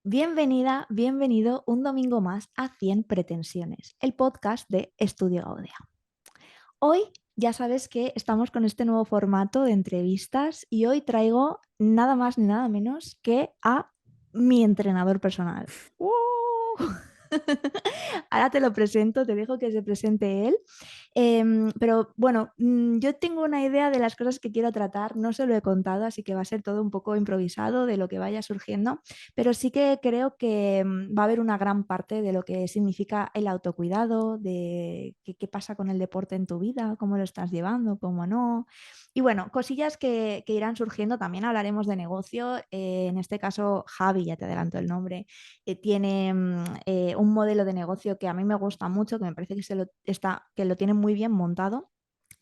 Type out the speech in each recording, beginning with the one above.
Bienvenida, bienvenido un domingo más a 100 Pretensiones, el podcast de Estudio Gaudia. Hoy ya sabes que estamos con este nuevo formato de entrevistas y hoy traigo nada más ni nada menos que a mi entrenador personal. ¡Uh! Ahora te lo presento, te dejo que se presente él. Pero bueno, yo tengo una idea de las cosas que quiero tratar, no se lo he contado, así que va a ser todo un poco improvisado de lo que vaya surgiendo, pero sí que creo que va a haber una gran parte de lo que significa el autocuidado, de qué pasa con el deporte en tu vida, cómo lo estás llevando, cómo no. Y bueno, cosillas que irán surgiendo, también hablaremos de negocio, en este caso Javi, ya te adelanto el nombre, tiene un modelo de negocio que a mí me gusta mucho, que me parece que lo tiene muy bien montado.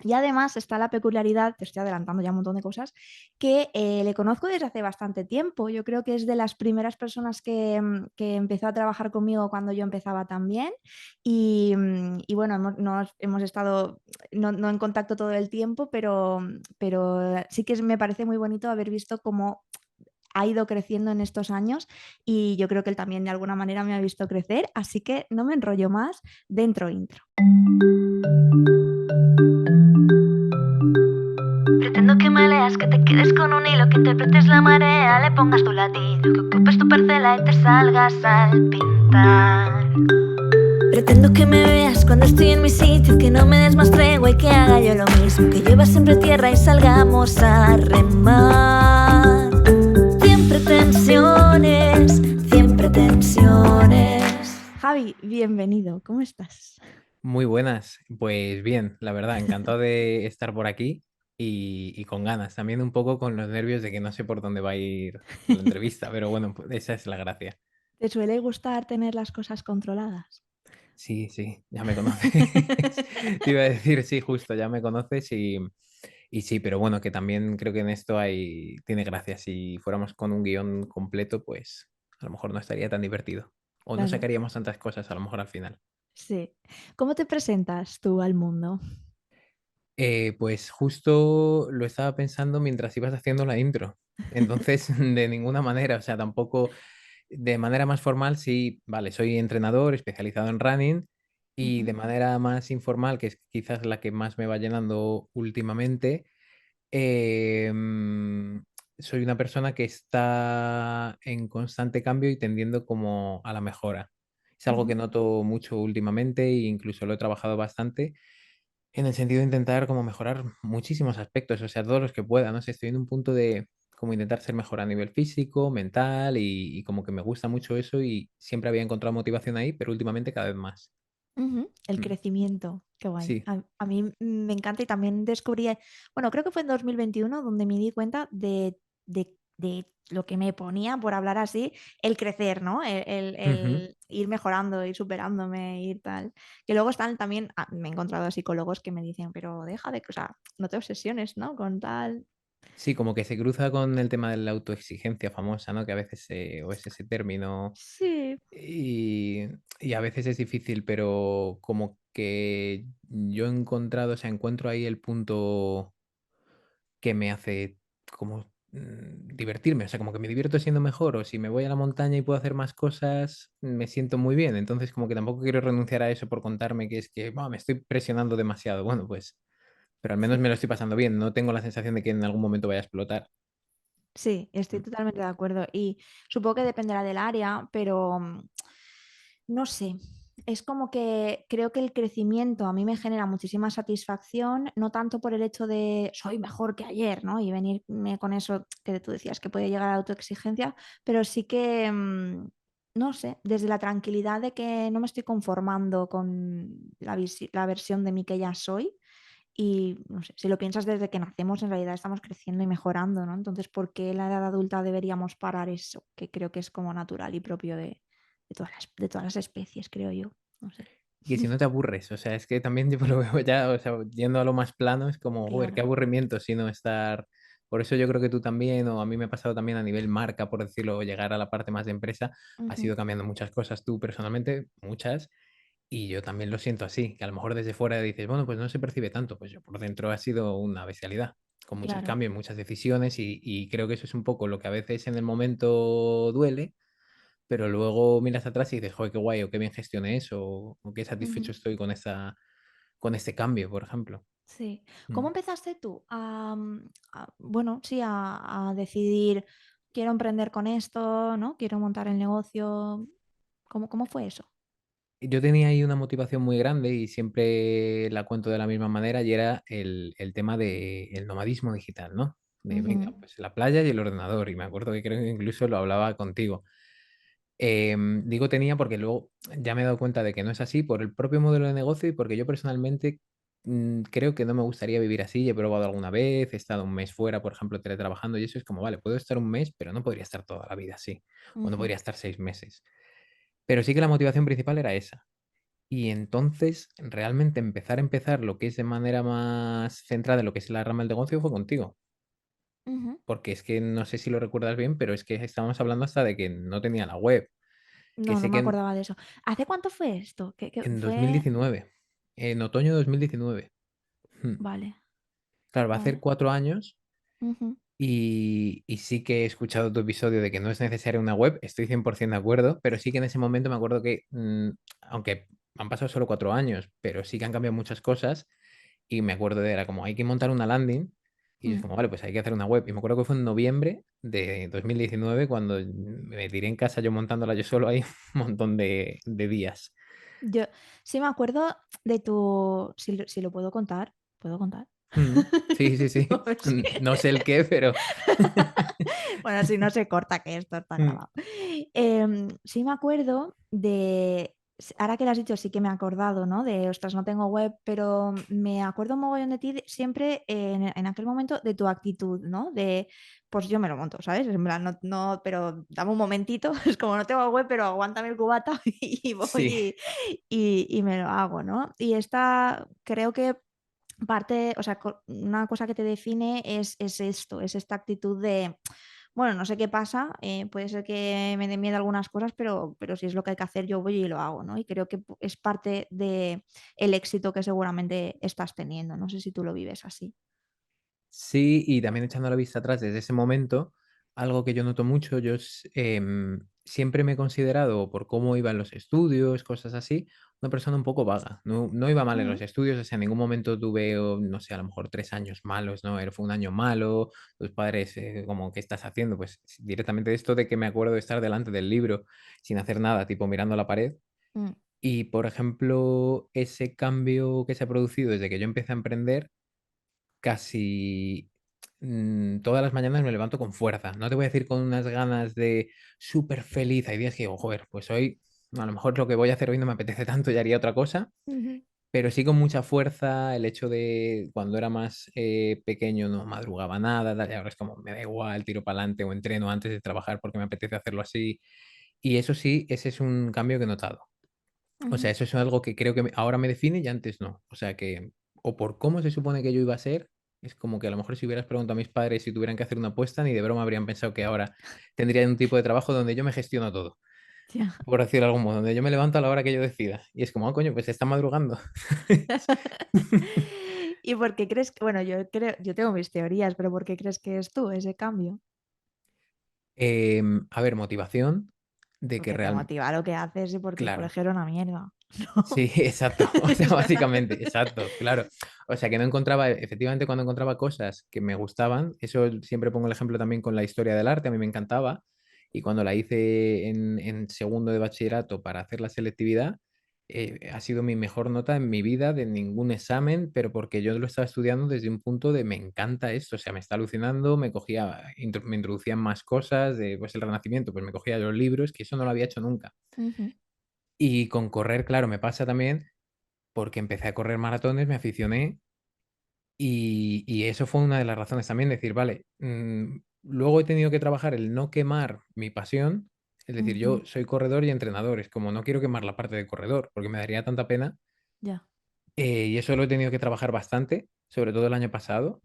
Y además está la peculiaridad, te estoy adelantando ya un montón de cosas, que le conozco desde hace bastante tiempo. Yo creo que es de las primeras personas que empezó a trabajar conmigo cuando yo empezaba también. Y bueno, hemos estado no en contacto todo el tiempo, pero sí que me parece muy bonito haber visto cómo ha ido creciendo en estos años y yo creo que él también de alguna manera me ha visto crecer, así que no me enrollo más, dentro intro. Pretendo que me leas, que te quedes con un hilo, que interpretes la marea, le pongas tu latido, que ocupes tu parcela y te salgas al pintar. Pretendo que me veas cuando estoy en mi sitio, que no me des más tregua y que haga yo lo mismo, que llueva siempre tierra y salgamos a remar. 100 pretensiones, 100 pretensiones. Javi, bienvenido, ¿cómo estás? Muy buenas, pues bien, la verdad, encantado de estar por aquí y con ganas, también un poco con los nervios de que no sé por dónde va a ir la entrevista, pero bueno, pues esa es la gracia. ¿Te suele gustar tener las cosas controladas? Sí, sí, ya me conoces. Te iba a decir, sí, justo, ya me conoces y sí, pero bueno, que también creo que en esto tiene gracia. Si fuéramos con un guión completo, pues a lo mejor no estaría tan divertido o no Claro, sacaríamos tantas cosas a lo mejor al final. sí. ¿Cómo te presentas tú al mundo? Pues justo lo estaba pensando mientras ibas haciendo la intro. Entonces, de ninguna manera, o sea, tampoco de manera más formal, sí, vale, soy entrenador especializado en running y de Ujú, manera más informal, que es quizás la que más me va llenando últimamente, em, soy una persona que está en constante cambio y tendiendo como a la mejora. Es algo ujú. que noto mucho últimamente e incluso lo he trabajado bastante en el sentido de intentar como mejorar muchísimos aspectos, o sea, todos los que pueda, no sé, estoy en un punto de como intentar ser mejor a nivel físico, mental y como que me gusta mucho eso y siempre había encontrado motivación ahí, pero últimamente cada vez más. Ujú, el Mm, crecimiento, qué guay. sí, A mí me encanta y también descubrí, bueno, creo que fue en 2021 donde me di cuenta de lo que me ponía, por hablar así, el crecer, ¿no? ujú. El ir mejorando, ir superándome, ir tal. Que luego están también, me he encontrado a psicólogos que me dicen, pero deja de, o sea, no te obsesiones, ¿no? Con tal. Sí, como que se cruza con el tema de la autoexigencia famosa, ¿no? Que a veces o es ese término Sí. y, y a veces es difícil, pero como que yo he encontrado, o sea, encuentro ahí el punto que me hace como, divertirme, o sea, como que me divierto siendo mejor, o si me voy a la montaña y puedo hacer más cosas, me siento muy bien. Entonces, como que tampoco quiero renunciar a eso por contarme que es que, me estoy presionando demasiado. Bueno, pues, pero al menos me lo estoy pasando bien, no tengo la sensación de que en algún momento vaya a explotar. Sí, estoy Mm, totalmente de acuerdo. Y supongo que dependerá del área, pero no sé. Es como que creo que el crecimiento a mí me genera muchísima satisfacción, no tanto por el hecho de soy mejor que ayer, ¿no? Y venirme con eso que tú decías que puede llegar a la autoexigencia, pero sí que, no sé, desde la tranquilidad de que no me estoy conformando con la versión de mí que ya soy, y no sé, si lo piensas desde que nacemos, en realidad estamos creciendo y mejorando, ¿no? Entonces, ¿por qué en la edad adulta deberíamos parar eso? Que creo que es como natural y propio de todas las especies, creo yo. No sé. y que si no te aburres, o sea, es que también yo lo veo ya, o sea, yendo a lo más plano, es como, joder, qué Claro. aburrimiento sino estar. Por eso yo creo que tú también, o a mí me ha pasado también a nivel marca, por decirlo, o llegar a la parte más de empresa, has Ujú. ido cambiando muchas cosas tú personalmente, muchas, y yo también lo siento así, que a lo mejor desde fuera dices, bueno, pues no se percibe tanto, pues yo por dentro ha sido una bestialidad, con muchos Claro. cambios, muchas decisiones, y creo que eso es un poco lo que a veces en el momento duele, pero luego miras atrás y dices, joder, qué guay, o qué bien gestioné eso, o qué Ujú. satisfecho estoy con este cambio, por ejemplo. Sí. Mm. ¿Cómo empezaste tú bueno, sí, a decidir, quiero emprender con esto, ¿no? Quiero montar el negocio? ¿Cómo fue eso? Yo tenía ahí una motivación muy grande y siempre la cuento de la misma manera y era el tema del nomadismo digital, ¿no? De, venga, Ujú, pues la playa y el ordenador. Y me acuerdo que creo que incluso lo hablaba contigo. Digo tenía porque luego ya me he dado cuenta de que no es así por el propio modelo de negocio y porque yo personalmente creo que no me gustaría vivir así. He probado alguna vez, he estado un mes fuera, por ejemplo, teletrabajando y eso es como, vale, puedo estar un mes, pero no podría estar toda la vida así. O no ujú, podría estar 6 meses. Pero sí que la motivación principal era esa. Y entonces, realmente empezar lo que es de manera más centrada en lo que es la rama del negocio fue contigo. ujú. Porque es que no sé si lo recuerdas bien, pero es que estábamos hablando hasta de que no tenía la web. Que No, no sé me que acordaba de eso. ¿Hace cuánto fue esto? Que en fue 2019, en otoño de 2019. vale, Claro, va a hacer vale. 4 años Ujú, y sí que he escuchado tu episodio de que no es necesaria una web, estoy 100% de acuerdo, pero sí que en ese momento me acuerdo que, aunque han pasado solo 4 años, pero sí que han cambiado muchas cosas. Y me acuerdo de, era como, hay que montar una landing. Y yo es mm. como, vale, pues hay que hacer una web. Y me acuerdo que fue en noviembre de 2019 cuando me tiré en casa yo montándola yo solo ahí un montón de días. Yo sí me acuerdo de tu si lo puedo contar, ¿puedo contar? Mm, sí, sí, sí. No, es No sé el qué, pero... bueno, si no se corta, que esto está Mm, grabado. Sí me acuerdo de, ahora que lo has dicho, sí que me he acordado, ¿no? De, ostras, no tengo web, pero me acuerdo un mogollón de ti siempre en aquel momento de tu actitud, ¿no? De, pues yo me lo monto, ¿sabes? En plan, no, no, pero dame un momentito, es como no tengo web, pero aguántame el cubata y sí. voy y me lo hago, ¿no? Y esta creo que parte, o sea, una cosa que te define es esto, es esta actitud de, bueno, no sé qué pasa, puede ser que me den miedo algunas cosas, pero si es lo que hay que hacer, yo voy y lo hago, ¿no? Y creo que es parte de el éxito que seguramente estás teniendo. No sé si tú lo vives así. Sí, y también echando la vista atrás desde ese momento, algo que yo noto mucho, siempre me he considerado, por cómo iba en los estudios, cosas así, una persona un poco vaga. No, no iba mal en Mm, los estudios, o sea, en ningún momento tuve, no sé, a lo mejor 3 años malos, ¿no? Fue un año malo, tus padres, como, ¿qué estás haciendo? Pues directamente de esto de que me acuerdo de estar delante del libro sin hacer nada, tipo mirando a la pared. mm, Y, por ejemplo, ese cambio que se ha producido desde que yo empecé a emprender, casi todas las mañanas me levanto con fuerza. No te voy a decir con unas ganas de súper feliz. Hay días que digo, joder, pues hoy a lo mejor lo que voy a hacer hoy no me apetece tanto y haría otra cosa, ujú, pero sí con mucha fuerza. El hecho de cuando era más pequeño no madrugaba nada, tal, y ahora es como me da igual, tiro para adelante o entreno antes de trabajar porque me apetece hacerlo así. Y eso sí, ese es un cambio que he notado. O sea, ujú. eso es algo que creo que ahora me define y antes no. O sea que, o por cómo se supone que yo iba a ser, es como que a lo mejor si hubieras preguntado a mis padres si tuvieran que hacer una apuesta, ni de broma habrían pensado que ahora tendría un tipo de trabajo donde yo me gestiono todo, Ya. por decirlo de algún modo, donde yo me levanto a la hora que yo decida. Y es como, ah, coño, pues está madrugando. ¿Y por qué crees que, bueno, yo creo, yo tengo mis teorías, pero ¿por qué crees que es tú ese cambio? A ver, motivación de que Porque te realmente, motiva lo que haces y porque el claro. colegio era una mierda. Sí, No. exacto. O sea, O sea, básicamente, exacto, claro. O sea, que no encontraba, efectivamente, cuando encontraba cosas que me gustaban, eso siempre pongo el ejemplo también con la historia del arte, a mí me encantaba. Y cuando la hice en segundo de bachillerato para hacer la selectividad, ha sido mi mejor nota en mi vida de ningún examen, pero porque yo lo estaba estudiando desde un punto de me encanta esto, o sea, me está alucinando, me cogía, me introducían más cosas, de pues el Renacimiento, pues me cogía los libros, que eso no lo había hecho nunca. ujú, Y con correr, claro, me pasa también porque empecé a correr maratones, me aficioné y eso fue una de las razones también, decir, vale, luego he tenido que trabajar el no quemar mi pasión, es decir, yo ujú, soy corredor y entrenador, es como no quiero quemar la parte de corredor porque me daría tanta pena, ya. y eso lo he tenido que trabajar bastante, sobre todo el año pasado.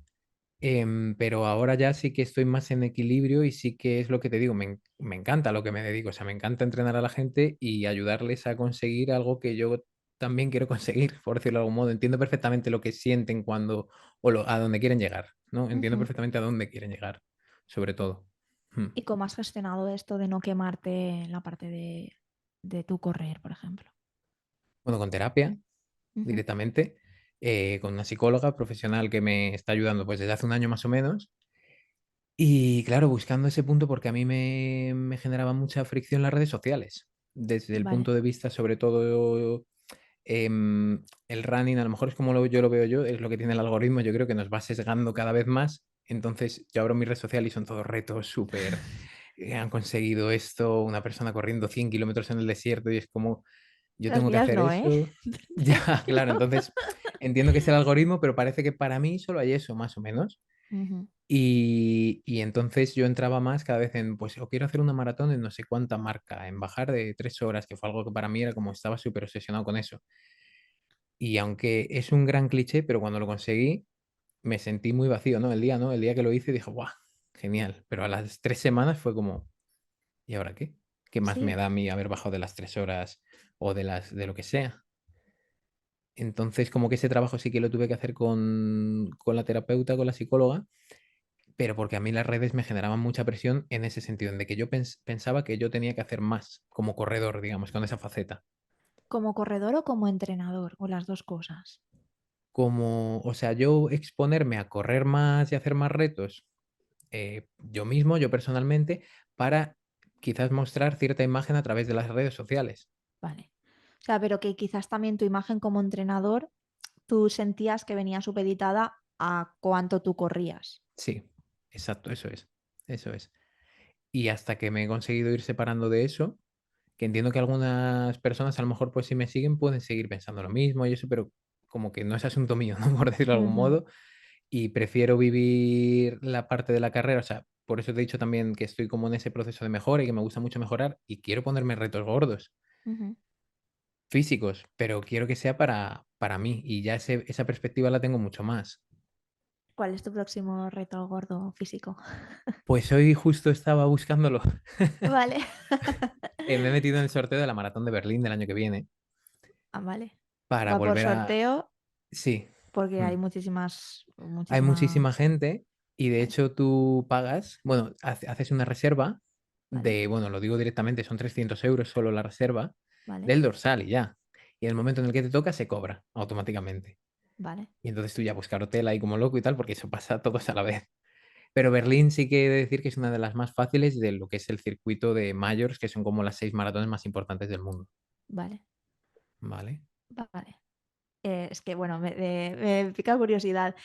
Pero ahora ya sí que estoy más en equilibrio y sí que es lo que te digo, me encanta lo que me dedico, o sea, me encanta entrenar a la gente y ayudarles a conseguir algo que yo también quiero conseguir, por decirlo de algún modo. Entiendo perfectamente lo que sienten cuando, a dónde quieren llegar, ¿no? Entiendo Ujú. perfectamente a dónde quieren llegar, sobre todo. Mm. ¿Y cómo has gestionado esto de no quemarte en la parte de tu correr, por ejemplo? Bueno, con terapia Ujú. directamente, con una psicóloga profesional que me está ayudando, pues, desde hace un año más o menos. Y claro, buscando ese punto, porque a mí me generaba mucha fricción las redes sociales, desde el Vale, punto de vista, sobre todo, el running, a lo mejor es como yo lo veo yo, es lo que tiene el algoritmo, yo creo que nos va sesgando cada vez más. Entonces, yo abro mi red social y son todos retos súper, han conseguido esto, una persona corriendo 100 kilómetros en el desierto y es como, yo las tengo que mías hacer no, ¿eh? eso. Ya, claro, entonces entiendo que es el algoritmo, pero parece que para mí solo hay eso, más o menos. Ujú. Y entonces yo entraba más cada vez en, pues, o quiero hacer una maratón en no sé cuánta marca, en bajar de 3 horas, que fue algo que para mí era como estaba súper obsesionado con eso. Y aunque es un gran cliché, pero cuando lo conseguí, me sentí muy vacío, ¿no? El día, ¿no? El día que lo hice dije: "Guau, genial". Pero a las 3 semanas fue como: "¿Y ahora qué? ¿Qué más me Sí, da a mí haber bajado de las 3 horas o de lo que sea?". Entonces, como que ese trabajo sí que lo tuve que hacer con la terapeuta, con la psicóloga. Pero porque a mí las redes me generaban mucha presión en ese sentido, en de que yo pensaba que yo tenía que hacer más como corredor, digamos, con esa faceta. como corredor o como entrenador, o las dos cosas. Como, o sea, yo exponerme a correr más y hacer más retos, yo mismo, yo personalmente, para quizás mostrar cierta imagen a través de las redes sociales. Vale. O sea, pero que quizás también tu imagen como entrenador, tú sentías que venía supeditada a cuánto tú corrías. Sí, exacto, eso es, eso es. Y hasta que me he conseguido ir separando de eso, que entiendo que algunas personas a lo mejor, pues, si me siguen pueden seguir pensando lo mismo y eso, pero como que no es asunto mío, ¿no? Por decirlo de algún Ujú, modo, y prefiero vivir la parte de la carrera, o sea, por eso te he dicho también que estoy como en ese proceso de mejora y que me gusta mucho mejorar y quiero ponerme retos gordos, ujú. físicos, pero quiero que sea para mí y ya esa perspectiva la tengo mucho más. ¿Cuál es tu próximo reto gordo físico? Pues hoy justo estaba buscándolo. Vale. Me he metido en el sorteo de la maratón de Berlín del año que viene Ah, vale. para Va por volver a... sorteo Sí. porque Mm. hay muchísimas, Hay muchísima muchísimas. gente y de Vale, hecho tú pagas, bueno, haces una reserva vale, de, bueno, lo digo directamente, son 300 € solo la reserva vale, del dorsal y ya. Y en el momento en el que te toca se cobra automáticamente. vale. Y entonces tú ya buscar hotel ahí como loco y tal, porque eso pasa todos a la vez. Pero Berlín sí que he de decir que es una de las más fáciles de lo que es el circuito de Majors, que son como las 6 maratones más importantes del mundo. Vale, ¿Vale? vale. Es que, bueno, me pica curiosidad.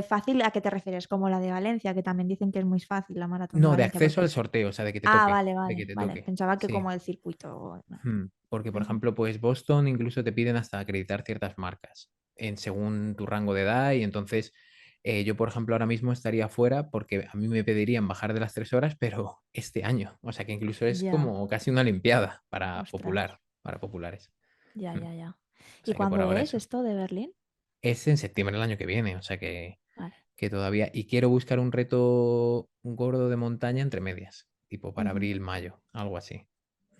¿Fácil a qué te refieres? Como la de Valencia, que también dicen que es muy fácil la maratón de No, de Valencia, acceso porque al sorteo, o sea, de que te ah, toque, vale, de que vale, te vale. toque. Pensaba que Sí. como el circuito. Vale. Porque, por Ujú, ejemplo, pues Boston incluso te piden hasta acreditar ciertas marcas en según tu rango de edad y entonces yo, por ejemplo, ahora mismo estaría fuera porque a mí me pedirían bajar de las 3 horas, pero este año. O sea que incluso es ya, como casi una olimpiada ostras, para populares. ya, Mm. ya, ya. O ¿Y sea que por cuándo ahora es eso. esto de Berlín? Es en septiembre del año que viene, o sea Vale. que todavía. Y quiero buscar un reto un gordo de montaña entre medias, tipo para Ujú, abril, mayo, algo así.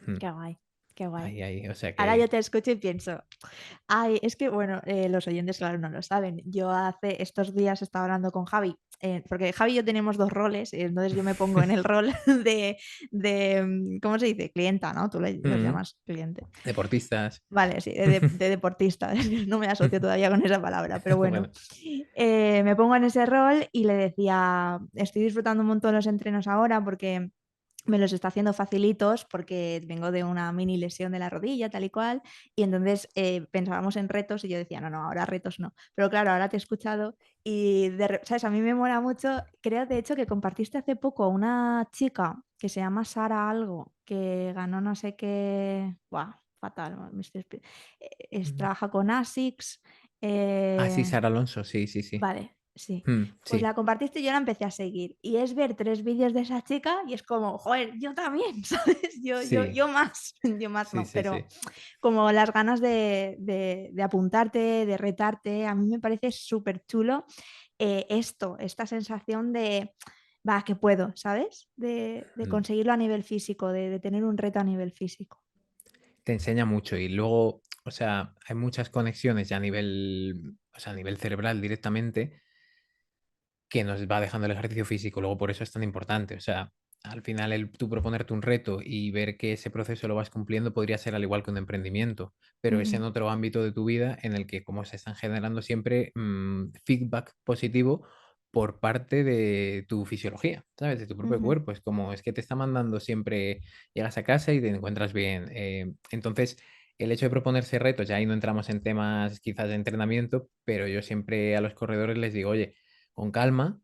Mm. qué guay, qué guay. Ahí, ahí, o sea Ahora yo que. te escucho y pienso, ay, es que bueno, los oyentes, claro, no lo saben. Yo hace estos días estaba hablando con Javi, porque Javi y yo tenemos dos roles, entonces yo me pongo en el rol ¿cómo se dice? Clienta, ¿no? Tú los Mm. llamas cliente. Deportistas. Vale, sí, de deportista, es que no me asocio todavía con esa palabra, pero bueno, Bueno. me pongo en ese rol y le decía, estoy disfrutando un montón los entrenos ahora porque me los está haciendo facilitos porque vengo de una mini lesión de la rodilla, tal y cual, y entonces pensábamos en retos y yo decía, no, no, ahora retos no. Pero claro, ahora te he escuchado y, ¿sabes? A mí me mola mucho, creo de hecho que compartiste hace poco una chica que se llama Sara algo, que ganó no sé qué, buah, fatal, Mm. trabaja con ASICS. Ah, sí, eh, Sara Alonso, sí, sí, sí. Vale, sí. Pues Sí, la compartiste y yo la empecé a seguir. Y es ver tres vídeos de esa chica y es como, joder, yo también, ¿sabes? sí, Yo más, yo más sí, no, sí, pero sí. como las ganas de apuntarte, de retarte, a mí me parece súper chulo esta sensación de, va, que puedo, ¿sabes? De Mm. conseguirlo a nivel físico, de tener un reto a nivel físico. Te enseña mucho y luego, o sea, hay muchas conexiones ya a nivel, o sea, a nivel cerebral directamente que nos va dejando el ejercicio físico. Luego por eso es tan importante. O sea, al final tú proponerte un reto y ver que ese proceso lo vas cumpliendo podría ser al igual que un emprendimiento, pero es Ujú, en otro ámbito de tu vida en el que como se están generando siempre feedback positivo por parte de tu fisiología, ¿sabes? De tu propio ujú, cuerpo. Es como, es que te está mandando siempre, llegas a casa y te encuentras bien. Entonces, el hecho de proponerse retos, ya ahí no entramos en temas quizás de entrenamiento, pero yo siempre a los corredores les digo, oye, con calma,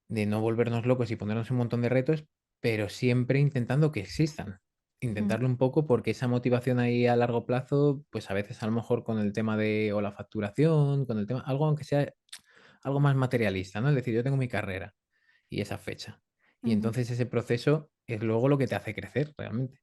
de no volvernos locos y ponernos un montón de retos, pero siempre intentando que existan. ujú, Intentarlo un poco porque esa motivación ahí a largo plazo, pues a veces a lo mejor con el tema de o la facturación, con el tema, algo aunque sea algo más materialista, ¿no? Es decir, yo tengo mi carrera y esa fecha. Y ujú. entonces ese proceso es luego lo que te hace crecer realmente.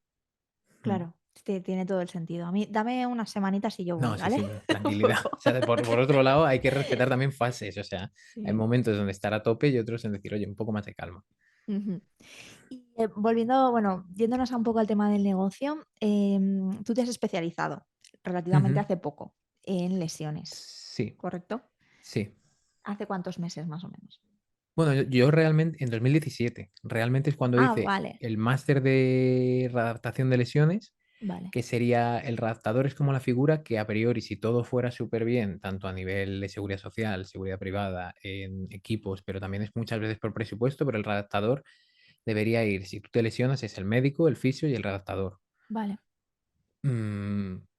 Mm. Claro, tiene todo el sentido. A mí, dame unas semanitas y yo voy, No, sí, ¿vale? sí, Un tranquilidad. poco. O sea, por otro lado, hay que respetar también fases. O sea, hay Sí. momentos donde estar a tope y otros en decir, oye, un poco más de calma. Ujú. Y volviendo, bueno, yéndonos a un poco al tema del negocio, tú te has especializado relativamente Ujú. hace poco en lesiones, Sí, ¿correcto? sí. ¿Hace cuántos meses más o menos? Bueno, yo realmente, en 2017, realmente es cuando Ah, hice vale, el máster de readaptación de lesiones, vale. que sería el redactador es como la figura que a priori, si todo fuera súper bien, tanto a nivel de seguridad social, seguridad privada, en equipos, pero también es muchas veces por presupuesto, pero el redactador debería ir, si tú te lesionas, es el médico, el fisio y el redactador. Vale.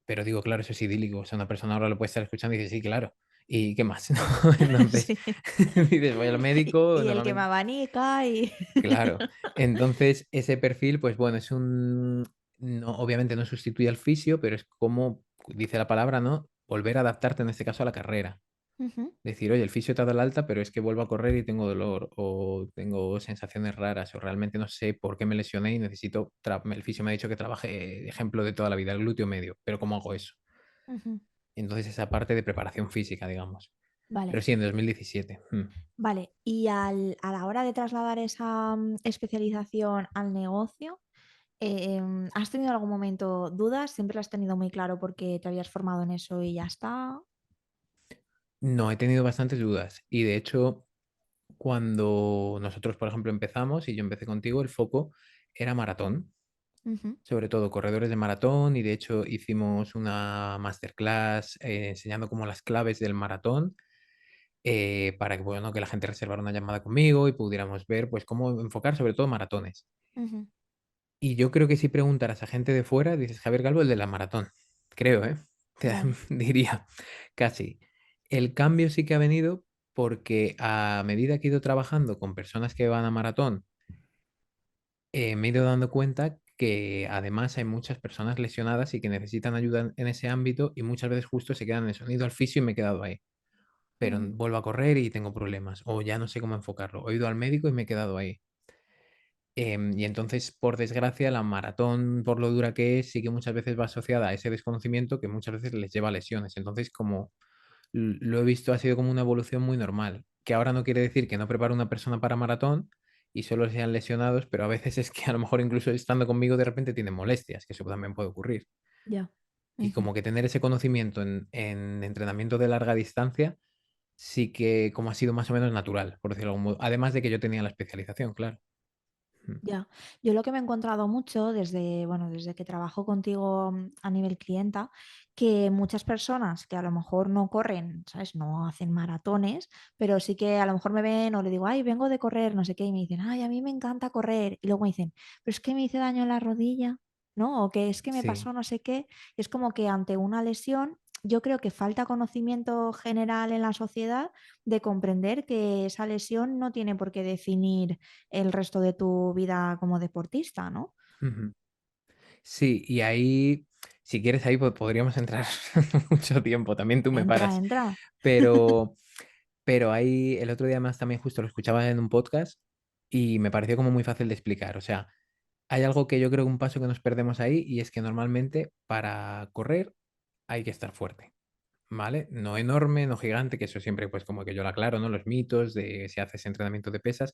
Pero digo, claro, eso es idílico. O sea, una persona ahora lo puede estar escuchando y dice, sí, claro. ¿Y qué más? ¿No? Entonces, Sí. dices, voy al médico, Y el que me normalmente. abanica y... Claro. Entonces, ese perfil, pues bueno, es un. No, obviamente no sustituye al fisio, pero es como dice la palabra, ¿no? Volver a adaptarte en este caso a la carrera. Ujú, Decir, oye, el fisio te ha dado el alta, pero es que vuelvo a correr y tengo dolor, o tengo sensaciones raras, o realmente no sé por qué me lesioné y necesito. El fisio me ha dicho que trabaje, ejemplo de toda la vida, el glúteo medio, pero ¿cómo hago eso? ujú. Entonces, esa parte de preparación física, digamos. Vale. Pero sí, en 2017. Vale, y a la hora de trasladar esa especialización al negocio, ¿has tenido algún momento dudas? ¿Siempre lo has tenido muy claro porque te habías formado en eso y ya está? No, he tenido bastantes dudas. Y de hecho, cuando nosotros, por ejemplo, empezamos, y yo empecé contigo, el foco era maratón. Ujú, Sobre todo corredores de maratón. Y de hecho, hicimos una masterclass enseñando como las claves del maratón. Para que, bueno, que la gente reservara una llamada conmigo y pudiéramos ver, pues, cómo enfocar sobre todo maratones. ujú. Y yo creo que si preguntaras a gente de fuera, dices Javier Calvo, el de la maratón. Creo, ¿eh? Te Vale. diría casi. El cambio sí que ha venido porque a medida que he ido trabajando con personas que van a maratón, me he ido dando cuenta que además hay muchas personas lesionadas y que necesitan ayuda en ese ámbito y muchas veces justo se quedan en eso. Han ido al fisio y me he quedado ahí, pero Ujú, vuelvo a correr y tengo problemas o ya no sé cómo enfocarlo. He ido al médico y me he quedado ahí. Y entonces, por desgracia, la maratón, por lo dura que es, sí que muchas veces va asociada a ese desconocimiento que muchas veces les lleva a lesiones. Entonces, como lo he visto, ha sido como una evolución muy normal, que ahora no quiere decir que no prepare una persona para maratón y solo sean lesionados, pero a veces es que a lo mejor incluso estando conmigo de repente tienen molestias, que eso también puede ocurrir. ya. Y Ujú. como que tener ese conocimiento en entrenamiento de larga distancia, sí que como ha sido más o menos natural, por decirlo de algún modo. Además de que yo tenía la especialización, claro. Mm. Ya, yo lo que me he encontrado mucho desde, bueno, desde que trabajo contigo a nivel clienta, que muchas personas que a lo mejor no corren, ¿sabes? No hacen maratones, pero sí que a lo mejor me ven o le digo, ay, vengo de correr, no sé qué, y me dicen, ay, a mí me encanta correr. Y luego me dicen, pero es que me hice daño en la rodilla, ¿no? O que es que me Sí. pasó no sé qué. Es como que ante una lesión, yo creo que falta conocimiento general en la sociedad de comprender que esa lesión no tiene por qué definir el resto de tu vida como deportista, ¿no? Ujú. Sí, y ahí, si quieres, ahí podríamos entrar mucho tiempo. También tú me Entra, paras. entra. Pero, pero ahí, el otro día más también justo lo escuchaba en un podcast y me pareció como muy fácil de explicar. O sea, hay algo que yo creo que un paso que nos perdemos ahí y es que normalmente para correr hay que estar fuerte, ¿vale? No enorme, no gigante, que eso siempre pues como que yo lo aclaro, ¿no? Los mitos de si haces entrenamiento de pesas,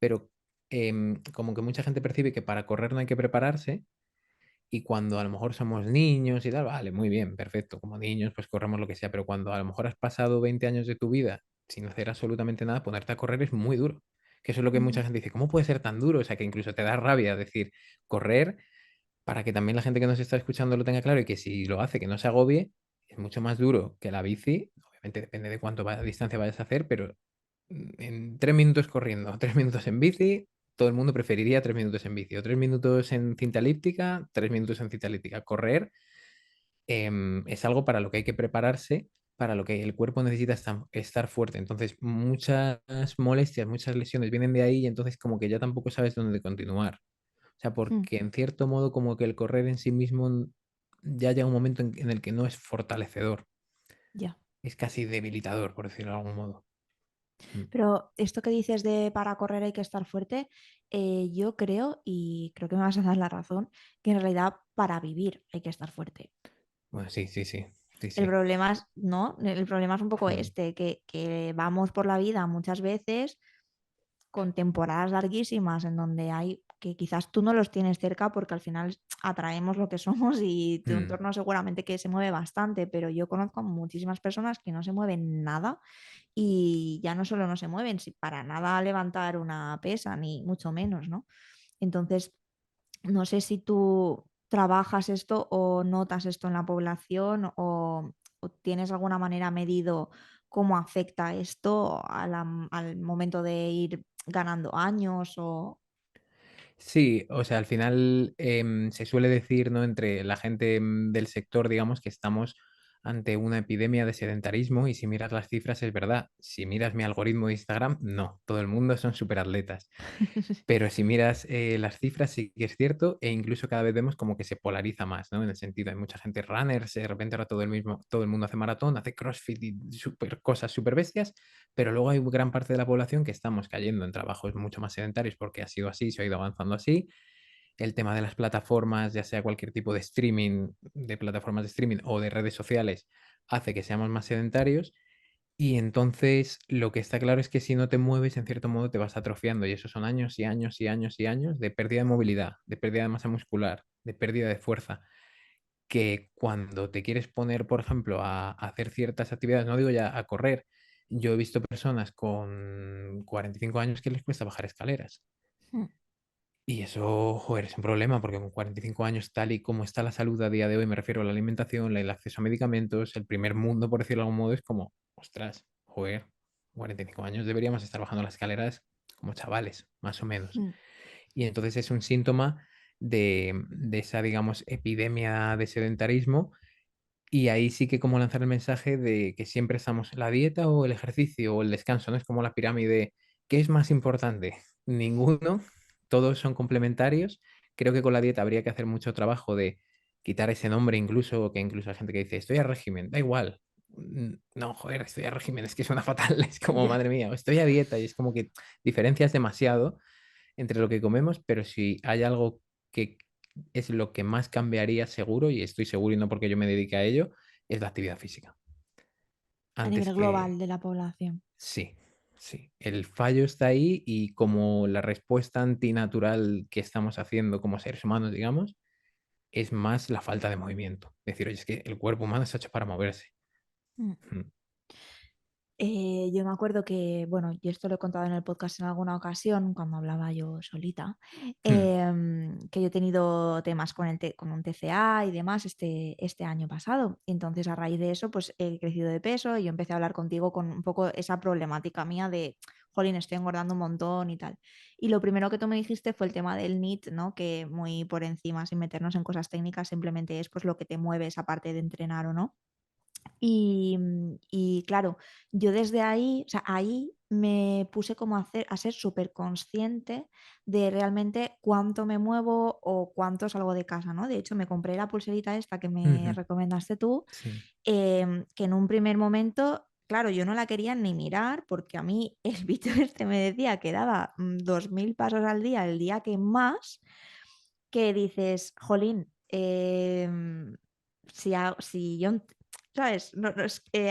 pero como que mucha gente percibe que para correr no hay que prepararse y cuando a lo mejor somos niños y tal, vale, muy bien, perfecto, como niños pues corremos lo que sea, pero cuando a lo mejor has pasado 20 años de tu vida sin hacer absolutamente nada, ponerte a correr es muy duro. Que eso es lo que Ujú. mucha gente dice, ¿cómo puede ser tan duro? O sea, que incluso te da rabia decir, correr, para que también la gente que nos está escuchando lo tenga claro y que si lo hace, que no se agobie, es mucho más duro que la bici. Obviamente depende de cuánto distancia vayas a hacer, pero en 3 minutos corriendo, 3 minutos en bici, todo el mundo preferiría 3 minutos en bici, o 3 minutos en cinta elíptica, 3 minutos en cinta elíptica. Correr es algo para lo que hay que prepararse, para lo que el cuerpo necesita estar fuerte. Entonces, muchas molestias, muchas lesiones vienen de ahí y entonces como que ya tampoco sabes dónde continuar. O sea, Mm. porque en cierto modo como que el correr en sí mismo ya llega un momento en el que no es fortalecedor, Ya. es casi debilitador, por decirlo de algún modo. Mm. Pero esto que dices de para correr hay que estar fuerte, yo creo, y creo que me vas a dar la razón, que en realidad para vivir hay que estar fuerte. Bueno, sí, sí, sí, sí, El sí. problema es, ¿no? El problema es un poco Mm, este, que vamos por la vida muchas veces con temporadas larguísimas en donde hay que quizás tú no los tienes cerca porque al final atraemos lo que somos y tu mm. entorno seguramente que se mueve bastante, pero yo conozco muchísimas personas que no se mueven nada y ya no solo no se mueven, si para nada levantar una pesa, ni mucho menos, ¿no? Entonces, no sé si tú trabajas esto o notas esto en la población o tienes alguna manera medido cómo afecta esto al momento de ir ganando años o... Sí, o sea, al final se suele decir, ¿no? Entre la gente del sector, digamos, que estamos ante una epidemia de sedentarismo y si miras las cifras es verdad. Si miras mi algoritmo de Instagram, no, todo el mundo son superatletas. Pero si miras las cifras, sí que es cierto, e incluso cada vez vemos como que se polariza más, ¿no? En el sentido, hay mucha gente runners, de repente ahora todo el mundo hace maratón, hace CrossFit y cosas súper bestias, pero luego hay gran parte de la población que estamos cayendo en trabajos mucho más sedentarios porque ha sido así, se ha ido avanzando así. El tema de las plataformas, ya sea cualquier tipo de streaming, de plataformas de streaming o de redes sociales, hace que seamos más sedentarios y entonces lo que está claro es que si no te mueves, en cierto modo te vas atrofiando y eso son años y años y años y años de pérdida de movilidad, de pérdida de masa muscular, de pérdida de fuerza, que cuando te quieres poner, por ejemplo, a hacer ciertas actividades, no digo ya a correr, yo he visto personas con 45 años que les cuesta bajar escaleras. Mm. Y eso, joder, es un problema porque con 45 años, tal y como está la salud a día de hoy, me refiero a la alimentación, el acceso a medicamentos, el primer mundo, por decirlo de algún modo, es como, ostras, joder, 45 años deberíamos estar bajando las escaleras como chavales, más o menos. Mm. Y entonces es un síntoma de esa, digamos, epidemia de sedentarismo y ahí sí que como lanzar el mensaje de que siempre estamos la dieta o el ejercicio o el descanso, ¿no? Es como la pirámide. ¿Qué es más importante? Ninguno, todos son complementarios. Creo que con la dieta habría que hacer mucho trabajo de quitar ese nombre incluso, que incluso hay gente que dice, estoy a régimen, da igual. No, joder, estoy a régimen, es que suena fatal, es como, Ya. madre mía, o estoy a dieta y es como que diferencias demasiado entre lo que comemos, pero si hay algo que es lo que más cambiaría seguro, y estoy seguro y no porque yo me dedique a ello, es la actividad física. A Antes nivel global que de la población. sí, sí. El fallo está ahí y como la respuesta antinatural que estamos haciendo como seres humanos, digamos, es más la falta de movimiento. Decir, oye, es que el cuerpo humano está hecho para moverse. Mm. Mm, Yo me acuerdo que, bueno, y esto lo he contado en el podcast en alguna ocasión, cuando hablaba yo solita, mm, que yo he tenido temas con, con un TCA y demás este año pasado. Entonces, a raíz de eso, pues he crecido de peso y yo empecé a hablar contigo con un poco esa problemática mía de, jolín, estoy engordando un montón y tal. Y lo primero que tú me dijiste fue el tema del NEAT, ¿no? Que muy por encima, sin meternos en cosas técnicas, simplemente es pues lo que te mueve esa parte de entrenar o no. Y claro, yo desde ahí, o sea, ahí me puse como a ser súper consciente de realmente cuánto me muevo o cuánto salgo de casa, ¿no? De hecho, me compré la pulserita esta que me ujú, recomendaste tú, sí. que en un primer momento, claro, yo no la quería ni mirar porque a mí el bicho este me decía que daba 2000 pasos al día, el día que más, que dices, jolín, si yo, ¿sabes?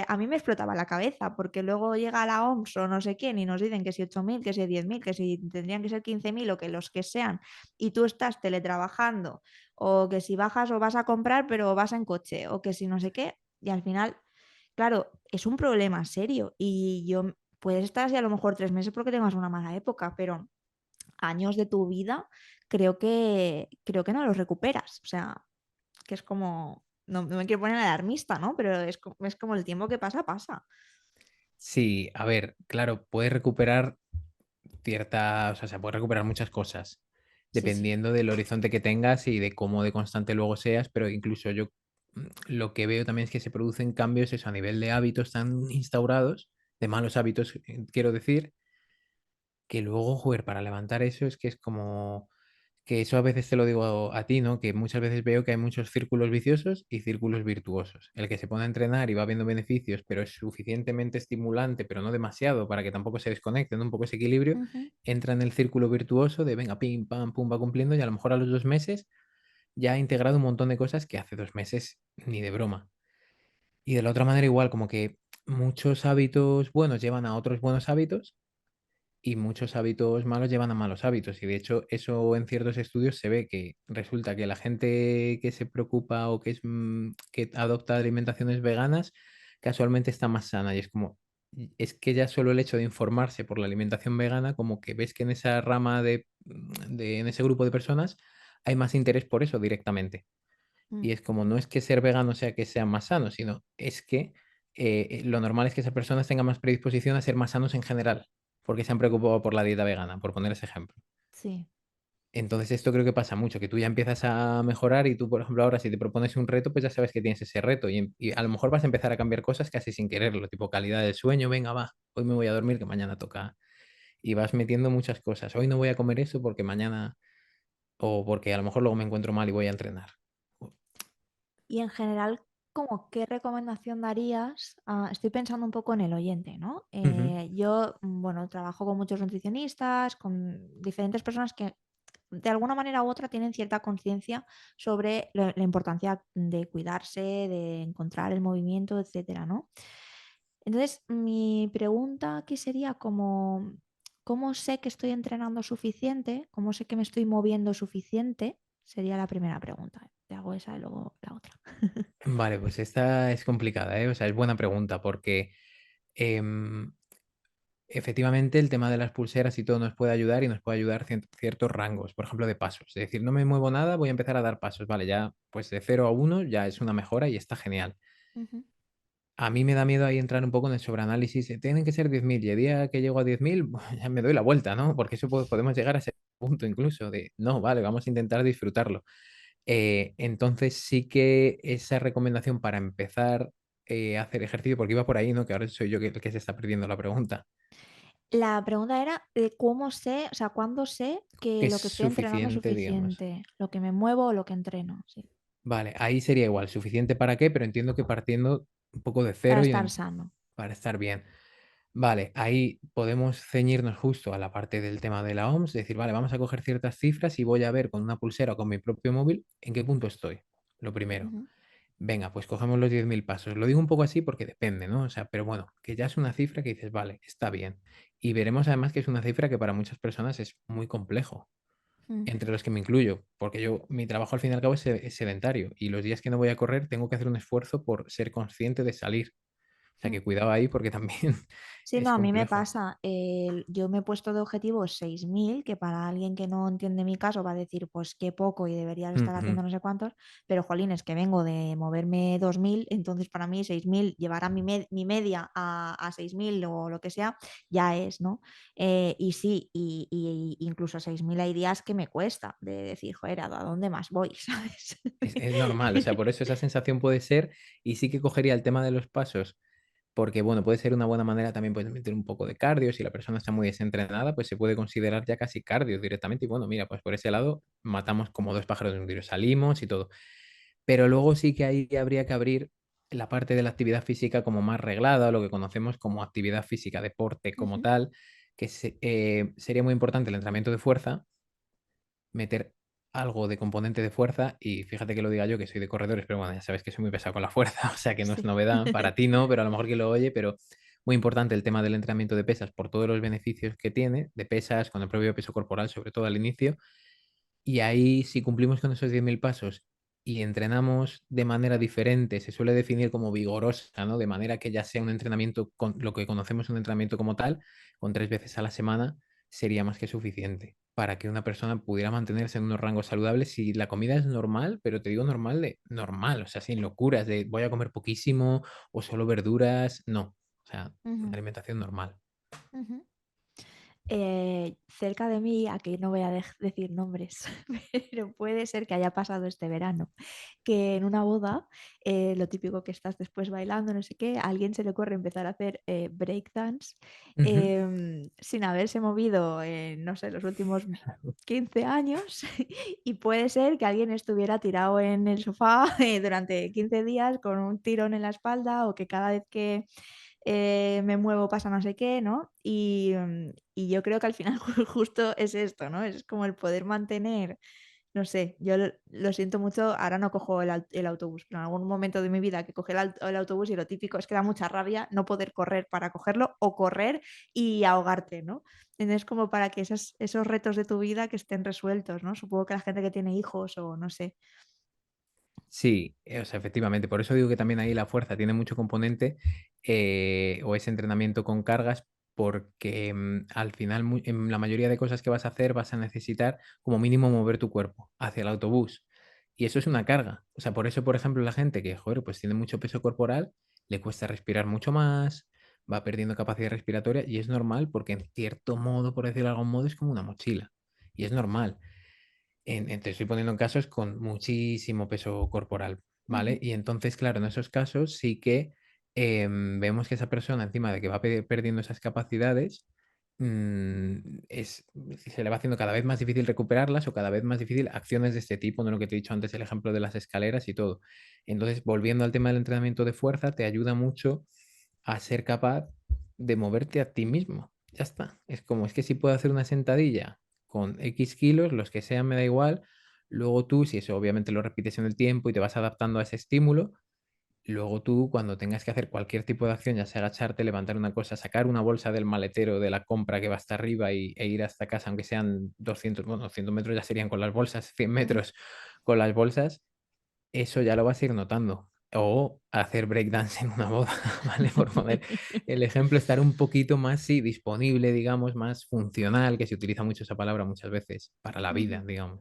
A mí me explotaba la cabeza porque luego llega la OMS o no sé quién y nos dicen que si 8000 que si 10.000 que si tendrían que ser 15.000 o que los que sean y tú estás teletrabajando o que si bajas o vas a comprar pero vas en coche o que si no sé qué y al final, claro, es un problema serio y yo puedes estar así a lo mejor 3 meses porque tengas una mala época, pero años de tu vida creo que no los recuperas. O sea, que es como, no me quiero poner alarmista, ¿no? Pero es como el tiempo que pasa, pasa. Sí, a ver, claro, puedes recuperar ciertas, o sea, se puede recuperar muchas cosas, Sí, sí. dependiendo del horizonte que tengas y de cómo de constante luego seas, pero incluso yo lo que veo también es que se producen cambios eso, a nivel de hábitos tan instaurados, de malos hábitos, quiero decir, que luego, joder, para levantar eso es que es como que eso a veces te lo digo a ti, ¿no? Que muchas veces veo que hay muchos círculos viciosos y círculos virtuosos. El que se pone a entrenar y va viendo beneficios, pero es suficientemente estimulante, pero no demasiado para que tampoco se desconecte, ¿no? Un poco ese equilibrio, Ujú. entra en el círculo virtuoso de venga, pim, pam, pum, va cumpliendo y a lo mejor a los 2 meses ya ha integrado un montón de cosas que hace 2 meses ni de broma. Y de la otra manera igual, como que muchos hábitos buenos llevan a otros buenos hábitos y muchos hábitos malos llevan a malos hábitos. Y de hecho, eso en ciertos estudios se ve que resulta que la gente que se preocupa o que que adopta alimentaciones veganas, casualmente está más sana. Y es como, es que ya solo el hecho de informarse por la alimentación vegana, como que ves que en esa rama en ese grupo de personas, hay más interés por eso directamente. Mm. Y es como, no es que ser vegano sea que sean más sanos, sino es que lo normal es que esas personas tengan más predisposición a ser más sanos en general, porque se han preocupado por la dieta vegana, por poner ese ejemplo. Sí. Entonces esto creo que pasa mucho, que tú ya empiezas a mejorar y tú, por ejemplo, ahora si te propones un reto, pues ya sabes que tienes ese reto y a lo mejor vas a empezar a cambiar cosas casi sin quererlo, tipo calidad del sueño, venga, va, hoy me voy a dormir que mañana toca. Y vas metiendo muchas cosas. Hoy no voy a comer eso porque mañana, o porque a lo mejor luego me encuentro mal y voy a entrenar. Y en general, ¿como qué recomendación darías? Estoy pensando un poco en el oyente, ¿no? Ujú. Yo, bueno, trabajo con muchos nutricionistas, con diferentes personas que de alguna manera u otra tienen cierta conciencia sobre la importancia de cuidarse, de encontrar el movimiento, etcétera, ¿no? Entonces, mi pregunta aquí sería como, ¿cómo sé que estoy entrenando suficiente? ¿Cómo sé que me estoy moviendo suficiente? Sería la primera pregunta. Te hago esa y luego la otra. Vale, pues esta es complicada, ¿eh? O sea, es buena pregunta porque em, efectivamente el tema de las pulseras y todo nos puede ayudar y nos puede ayudar ciertos rangos, por ejemplo, de pasos. Es decir, no me muevo nada, voy a empezar a dar pasos. Vale, ya pues de 0 a 1 ya es una mejora y está genial. Ujú, A mí me da miedo ahí entrar un poco en el sobreanálisis. Tienen que ser 10.000 y el día que llego a 10.000 ya me doy la vuelta, ¿no? Porque eso podemos llegar a ese punto incluso de, no, vale, vamos a intentar disfrutarlo. Entonces sí que esa recomendación para empezar a hacer ejercicio, porque iba por ahí, ¿no? Que ahora soy yo el que se está perdiendo la pregunta. la pregunta era de cómo sé, o sea, cuándo sé que Que es lo que estoy entrenando es suficiente, digamos. suficiente, lo que me muevo o lo que entreno, sí, Vale, ahí sería igual, suficiente para qué, pero entiendo que partiendo un poco de para cero estar sano. para estar bien. Vale, ahí podemos ceñirnos justo a la parte del tema de la OMS, decir, vale, vamos a coger ciertas cifras y voy a ver con una pulsera o con mi propio móvil en qué punto estoy. Lo primero. Ujú, Venga, pues cogemos los 10.000 pasos. Lo digo un poco así porque depende, ¿no? O sea, pero bueno, que ya es una cifra que dices, vale, está bien. Y veremos además que es una cifra que para muchas personas es muy complejo, mm, entre los que me incluyo, porque mi trabajo al fin y al cabo es sedentario y los días que no voy a correr tengo que hacer un esfuerzo por ser consciente de salir. O sea, mm. que cuidado ahí porque también Sí, no, es a mí me complejo. pasa. Yo me he puesto de objetivo 6.000, que para alguien que no entiende mi caso va a decir, pues qué poco y deberías estar Ujú. haciendo no sé cuántos, pero jolín, es que vengo de moverme 2.000, entonces para mí 6.000, llevar a mi media a 6.000 o lo que sea, ya es, ¿no? Y sí, y incluso 6.000 hay días que me cuesta de decir, joder, ¿a dónde más voy? ¿Sabes? Es normal, o sea, por eso esa sensación puede ser, y sí que cogería el tema de los pasos, porque bueno, puede ser una buena manera también puedes meter un poco de cardio, si la persona está muy desentrenada, pues se puede considerar ya casi cardio directamente, y bueno, mira, pues por ese lado matamos como dos pájaros de un tiro, salimos y todo. Pero luego sí que ahí habría que abrir la parte de la actividad física como más reglada, o lo que conocemos como actividad física, deporte como Ujú, tal, que sería muy importante el entrenamiento de fuerza, meter algo de componente de fuerza y fíjate que lo diga yo que soy de corredores, pero bueno, ya sabes que soy muy pesado con la fuerza, o sea que no es sí. novedad, para ti no, pero a lo mejor que lo oye, pero muy importante el tema del entrenamiento de pesas por todos los beneficios que tiene, de pesas, con el propio peso corporal, sobre todo al inicio, y ahí si cumplimos con esos 10.000 pasos y entrenamos de manera diferente, se suele definir como vigorosa, ¿no? De manera que ya sea un entrenamiento, con lo que conocemos un entrenamiento como tal, con 3 veces a la semana, sería más que suficiente para que una persona pudiera mantenerse en unos rangos saludables si la comida es normal, pero te digo normal de normal, o sea, sin locuras de voy a comer poquísimo o solo verduras, no, o sea, una Ujú, alimentación normal. ujú. Cerca de mí, aquí no voy a decir nombres, pero puede ser que haya pasado este verano, que en una boda, lo típico que estás después bailando, no sé qué, a alguien se le ocurre empezar a hacer breakdance Ujú. sin haberse movido, no sé, los últimos 15 años y puede ser que alguien estuviera tirado en el sofá durante 15 días con un tirón en la espalda o que cada vez que me muevo pasa no sé qué, ¿no? Y yo creo que al final justo es esto, ¿no? Es como el poder mantener, no sé, yo lo siento mucho, ahora no cojo el autobús, pero en algún momento de mi vida que cogí el autobús y lo típico es que da mucha rabia no poder correr para cogerlo o correr y ahogarte, ¿no? Entonces, como para que esos retos de tu vida que estén resueltos, ¿no? Supongo que la gente que tiene hijos o no sé. Sí, o sea, efectivamente, por eso digo que también ahí la fuerza tiene mucho componente, o ese entrenamiento con cargas, porque, al final, en la mayoría de cosas que vas a hacer, vas a necesitar como mínimo mover tu cuerpo hacia el autobús, y eso es una carga. O sea, por eso, por ejemplo, la gente que, joder, pues tiene mucho peso corporal, le cuesta respirar mucho más, va perdiendo capacidad respiratoria, y es normal, porque en cierto modo, por decirlo de algún modo, es como una mochila, y es normal. Te estoy poniendo en casos con muchísimo peso corporal, ¿vale? Ujú, Y entonces, claro, en esos casos sí que vemos que esa persona, encima de que va perdiendo esas capacidades, se le va haciendo cada vez más difícil recuperarlas o cada vez más difícil acciones de este tipo, ¿no? Lo que te he dicho antes, el ejemplo de las escaleras y todo. Entonces, volviendo al tema del entrenamiento de fuerza, te ayuda mucho a ser capaz de moverte a ti mismo. Ya está. Es como, es que si puedo hacer una sentadilla con X kilos, los que sean, me da igual. Luego tú, si eso obviamente lo repites en el tiempo y te vas adaptando a ese estímulo, luego tú cuando tengas que hacer cualquier tipo de acción, ya sea agacharte, levantar una cosa, sacar una bolsa del maletero de la compra que va hasta arriba e ir hasta casa, aunque sean 200, bueno, 200 metros ya serían con las bolsas, 100 ujú. metros con las bolsas, eso ya lo vas a ir notando. O hacer breakdance en una boda, ¿vale? Por poner el ejemplo, estar un poquito más, sí, disponible, digamos, más funcional, que se utiliza mucho esa palabra muchas veces, para la vida, Ujú. digamos.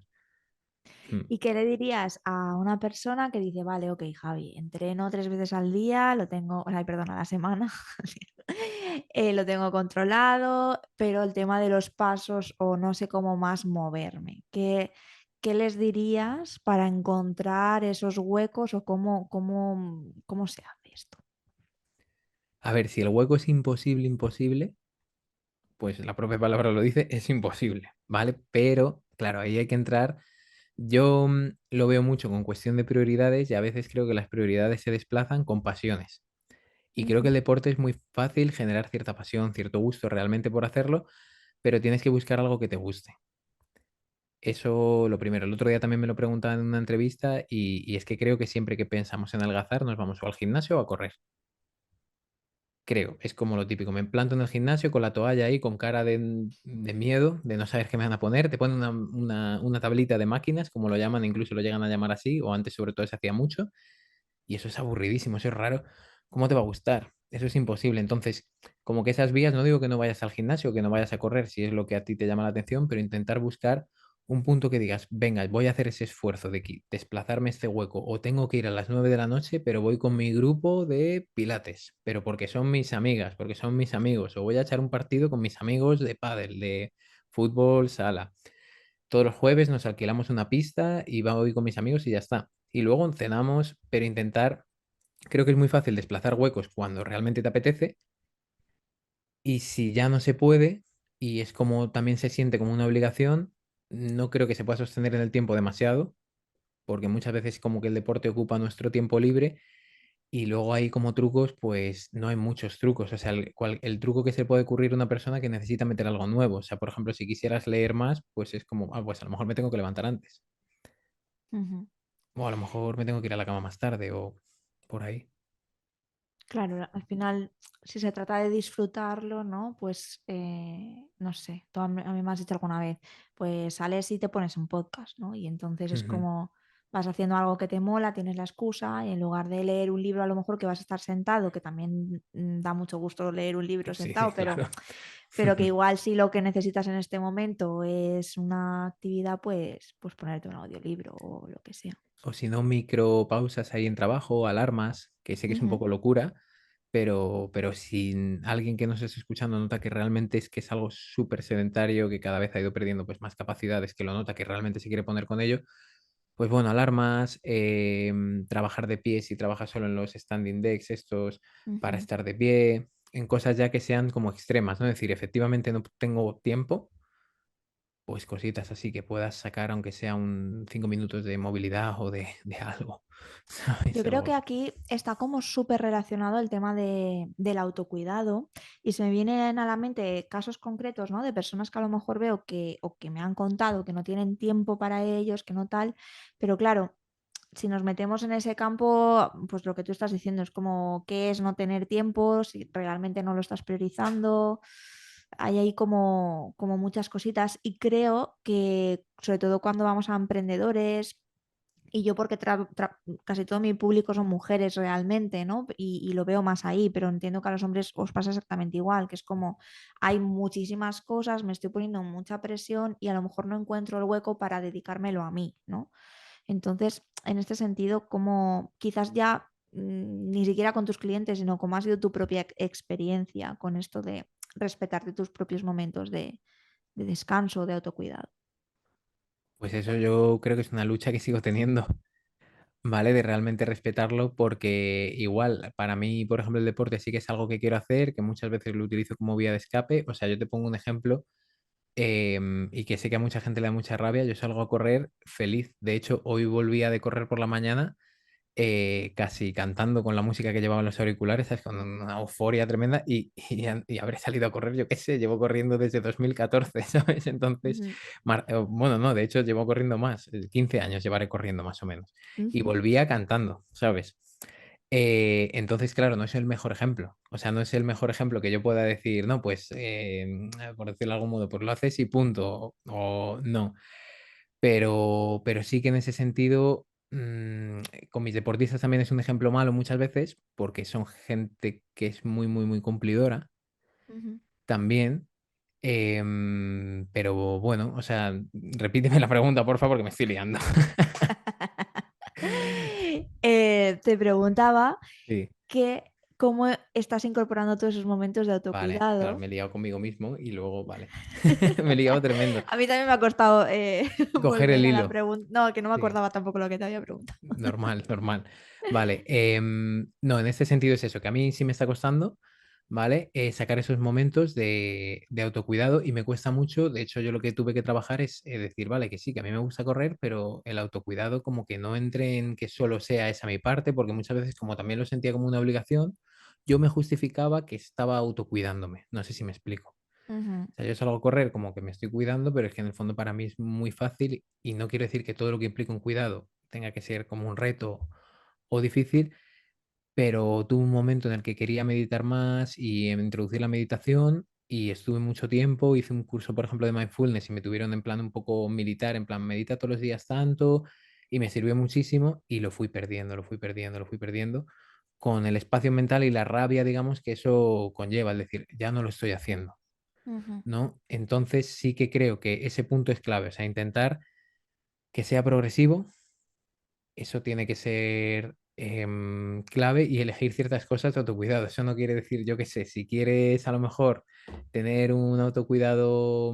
Mm. ¿Y qué le dirías a una persona que dice, vale, ok, Javi, entreno 3 veces al día, lo tengo, o sea, perdón, a la semana, lo tengo controlado, pero el tema de los pasos o no sé cómo más moverme, ¿qué les dirías para encontrar esos huecos o cómo se hace esto? A ver, si el hueco es imposible, imposible, pues la propia palabra lo dice, es imposible, ¿vale? Pero, claro, ahí hay que entrar. Yo lo veo mucho con cuestión de prioridades y a veces creo que las prioridades se desplazan con pasiones. Y creo que Ujú, el deporte es muy fácil generar cierta pasión, cierto gusto realmente por hacerlo, pero tienes que buscar algo que te guste. Eso lo primero. El otro día también me lo preguntaban en una entrevista y es que creo que siempre que pensamos en adelgazar nos vamos o al gimnasio o a correr. Creo, es como lo típico. Me planto en el gimnasio con la toalla ahí, con cara de miedo, de no saber qué me van a poner. Te ponen una tablita de máquinas, como lo llaman, incluso lo llegan a llamar así, o antes sobre todo se hacía mucho. Y eso es aburridísimo, eso es raro. ¿Cómo te va a gustar? Eso es imposible. Entonces, como que esas vías, no digo que no vayas al gimnasio, que no vayas a correr, si es lo que a ti te llama la atención, pero intentar buscar un punto que digas, venga, voy a hacer ese esfuerzo de desplazarme este hueco, o tengo que ir a las 9 de la noche, pero voy con mi grupo de pilates, pero porque son mis amigas, porque son mis amigos, o voy a echar un partido con mis amigos de pádel, de fútbol, sala. Todos los jueves nos alquilamos una pista y voy con mis amigos y ya está. Y luego cenamos, pero intentar, creo que es muy fácil desplazar huecos cuando realmente te apetece y si ya no se puede y es como también se siente como una obligación, no creo que se pueda sostener en el tiempo demasiado, porque muchas veces como que el deporte ocupa nuestro tiempo libre y luego hay como trucos, pues no hay muchos trucos. O sea, el truco que se le puede ocurrir a una persona que necesita meter algo nuevo. O sea, por ejemplo, si quisieras leer más, pues es como, pues a lo mejor me tengo que levantar antes. ujú. O a lo mejor me tengo que ir a la cama más tarde o por ahí. Claro, al final, si se trata de disfrutarlo, ¿no? Pues, no sé, tú a mí me has dicho alguna vez, pues sales y te pones un podcast, ¿no? Y entonces es Ujú. como, vas haciendo algo que te mola, tienes la excusa y en lugar de leer un libro a lo mejor que vas a estar sentado, que también da mucho gusto leer un libro Sí, sentado, claro. pero que igual si lo que necesitas en este momento es una actividad, pues ponerte un audiolibro o lo que sea. O si no, micropausas ahí en trabajo, alarmas, que sé que es un Ujú, poco locura, pero si alguien que nos esté escuchando nota que realmente es que es algo súper sedentario, que cada vez ha ido perdiendo pues más capacidades, que lo nota que realmente se quiere poner con ello, pues bueno, alarmas, trabajar de pie si trabajas solo en los standing decks estos para ujú. estar de pie, en cosas ya que sean como extremas, ¿no? Es decir, efectivamente no tengo tiempo, pues cositas así que puedas sacar, aunque sea un 5 minutos de movilidad o de algo, Yo ¿sabes? creo Algo que aquí está como súper relacionado el tema del autocuidado y se me vienen a la mente casos concretos, ¿no? De personas que a lo mejor veo que o que me han contado que no tienen tiempo para ellos, que no tal, pero claro, si nos metemos en ese campo, pues lo que tú estás diciendo es como qué es no tener tiempo, si realmente no lo estás priorizando. Hay ahí como muchas cositas y creo que sobre todo cuando vamos a emprendedores, y yo porque casi todo mi público son mujeres realmente, ¿no? Y lo veo más ahí, pero entiendo que a los hombres os pasa exactamente igual, que es como hay muchísimas cosas, me estoy poniendo mucha presión y a lo mejor no encuentro el hueco para dedicármelo a mí, ¿no? Entonces, en este sentido, como quizás ya ni siquiera con tus clientes, sino como ha sido tu propia experiencia con esto de respetarte tus propios momentos de descanso, de autocuidado. pues eso yo creo que es una lucha que sigo teniendo, ¿vale? De realmente respetarlo, porque igual, para mí, por ejemplo, el deporte sí que es algo que quiero hacer, que muchas veces lo utilizo como vía de escape. O sea, yo te pongo un ejemplo y que sé que a mucha gente le da mucha rabia. Yo salgo a correr feliz. De hecho, hoy volvía de correr por la mañana casi cantando con la música que llevaban los auriculares, ¿sabes? Con una euforia tremenda y habré salido a correr, yo qué sé, llevo corriendo desde 2014, ¿sabes? Entonces, Ujú, bueno, no, de hecho llevo corriendo más, 15 años llevaré corriendo más o menos. Y ujú, volvía cantando, ¿sabes? Entonces, claro, no es el mejor ejemplo. O sea, no es el mejor ejemplo que yo pueda decir, no, pues, por decirlo de algún modo, pues lo haces y punto, o no. Pero sí que en ese sentido, con mis deportistas también es un ejemplo malo muchas veces, porque son gente que es muy, muy, muy cumplidora ujú. también. Pero bueno, o sea, repíteme la pregunta, por favor, que me estoy liando. Te preguntaba Sí, que cómo estás incorporando todos esos momentos de vale, claro, autocuidado. me he liado conmigo mismo y luego, vale, me he liado tremendo. A mí también me ha costado Coger el volver a la hilo, pregunta. No, que no me sí. acordaba tampoco lo que te había preguntado. Normal, normal. Vale, no, en este sentido es eso, que a mí sí me está costando, ¿vale? Sacar esos momentos de autocuidado y me cuesta mucho. De hecho, yo lo que tuve que trabajar es decir, vale, que sí, que a mí me gusta correr, pero el autocuidado como que no entre en que solo sea esa mi parte, porque muchas veces como también lo sentía como una obligación, yo me justificaba que estaba autocuidándome. No sé si me explico. Ujú, O sea, yo salgo a correr como que me estoy cuidando, pero es que en el fondo para mí es muy fácil y no quiero decir que todo lo que implica un cuidado tenga que ser como un reto o difícil, pero tuve un momento en el que quería meditar más y introducir la meditación y estuve mucho tiempo, hice un curso, por ejemplo, de mindfulness y me tuvieron en plan un poco militar, en plan medita todos los días tanto y me sirvió muchísimo y lo fui perdiendo, lo fui perdiendo, lo fui perdiendo con el espacio mental y la rabia, digamos, que eso conlleva, es decir, ya no lo estoy haciendo. ujú, ¿No? Entonces sí que creo que ese punto es clave, o sea, intentar que sea progresivo, eso tiene que ser clave y elegir ciertas cosas de autocuidado. Eso no quiere decir, yo qué sé, si quieres a lo mejor tener un autocuidado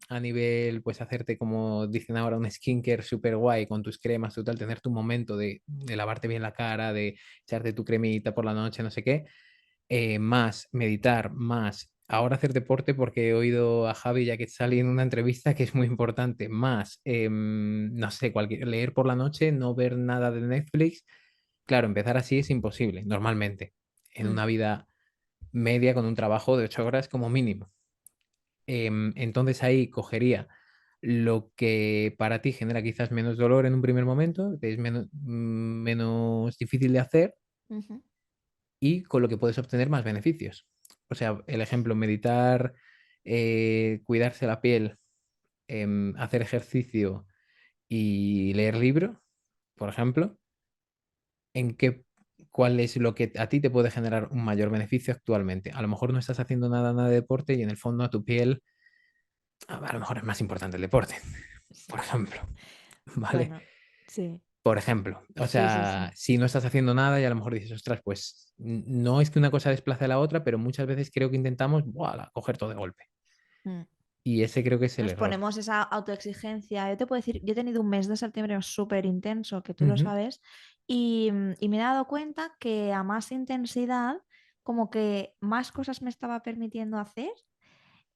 a nivel, pues hacerte como dicen ahora, un skincare super guay con tus cremas, total, tener tu momento de lavarte bien la cara, de echarte tu cremita por la noche, no sé qué más meditar, más ahora hacer deporte, porque he oído a Javi ya que sale en una entrevista que es muy importante, más, no sé, leer por la noche, no ver nada de Netflix. Claro, empezar así es imposible, normalmente, en mm, una vida media con un trabajo de 8 horas como mínimo. Entonces ahí cogería lo que para ti genera quizás menos dolor en un primer momento, es menos difícil de hacer ujú, y con lo que puedes obtener más beneficios. O sea, el ejemplo, meditar, cuidarse la piel, hacer ejercicio y leer libro, por ejemplo, ¿en qué, cuál es lo que a ti te puede generar un mayor beneficio actualmente? A lo mejor no estás haciendo nada de deporte y en el fondo a tu piel, a lo mejor es más importante el deporte, por Sí. ejemplo, ¿vale? Bueno, sí, Por ejemplo, o sí, sí, sí. sea, si no estás haciendo nada y a lo mejor dices, ostras, pues no es que una cosa desplace a la otra, pero muchas veces creo que intentamos, ¡buah!, coger todo de golpe. Mm. Y ese creo que es el Nos error. ponemos esa autoexigencia. Yo te puedo decir, yo he tenido un mes de septiembre súper intenso, que tú lo Ujú. sabes, y me he dado cuenta que a más intensidad, como que más cosas me estaba permitiendo hacer,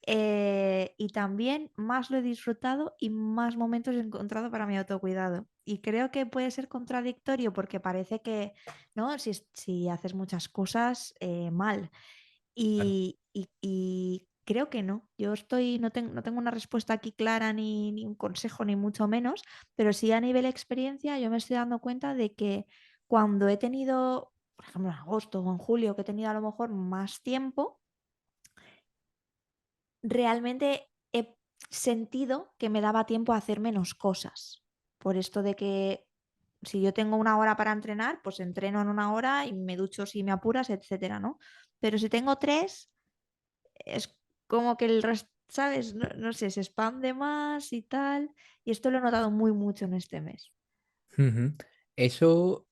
y también más lo he disfrutado y más momentos he encontrado para mi autocuidado. Y creo que puede ser contradictorio porque parece que, ¿no? Si haces muchas cosas, mal. Claro. Y creo que no. Yo estoy, no tengo una respuesta aquí clara ni un consejo, ni mucho menos, pero sí a nivel experiencia yo me estoy dando cuenta de que cuando he tenido, por ejemplo, en agosto o en julio, que he tenido a lo mejor más tiempo, realmente he sentido que me daba tiempo a hacer menos cosas. Por esto de que si yo tengo una hora para entrenar, pues entreno en una hora y me ducho si me apuras, etcétera, ¿no? Pero si tengo tres, es como que el resto, ¿sabes? No sé, se expande más y tal. Y esto lo he notado muy mucho en este mes. Ujú. Eso,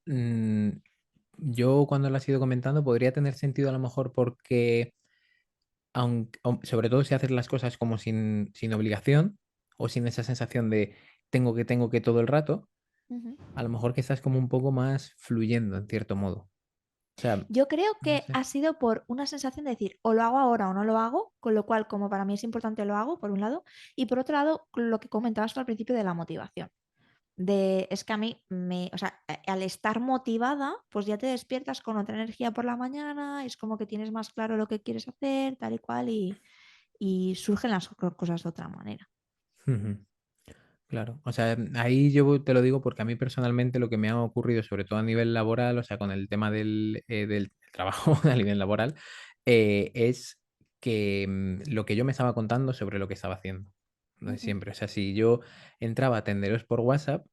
yo cuando lo has ido comentando, podría tener sentido a lo mejor porque, sobre todo si haces las cosas como sin obligación o sin esa sensación de tengo que todo el rato, Ujú. a lo mejor que estás como un poco más fluyendo en cierto modo. O sea, Yo creo no que sé. ha sido por una sensación de decir, o lo hago ahora o no lo hago, con lo cual, como para mí es importante, lo hago, por un lado, y por otro lado, lo que comentabas tú al principio de la motivación. Es que a mí, o sea, al estar motivada, pues ya te despiertas con otra energía por la mañana, es como que tienes más claro lo que quieres hacer, tal y cual, y surgen las cosas de otra manera. Ujú. Claro, o sea, ahí yo te lo digo porque a mí personalmente lo que me ha ocurrido, sobre todo a nivel laboral, o sea, con el tema del trabajo a nivel laboral, es que lo que yo me estaba contando sobre lo que estaba haciendo, no de Ujú, siempre. O sea, si yo entraba a atenderos por WhatsApp,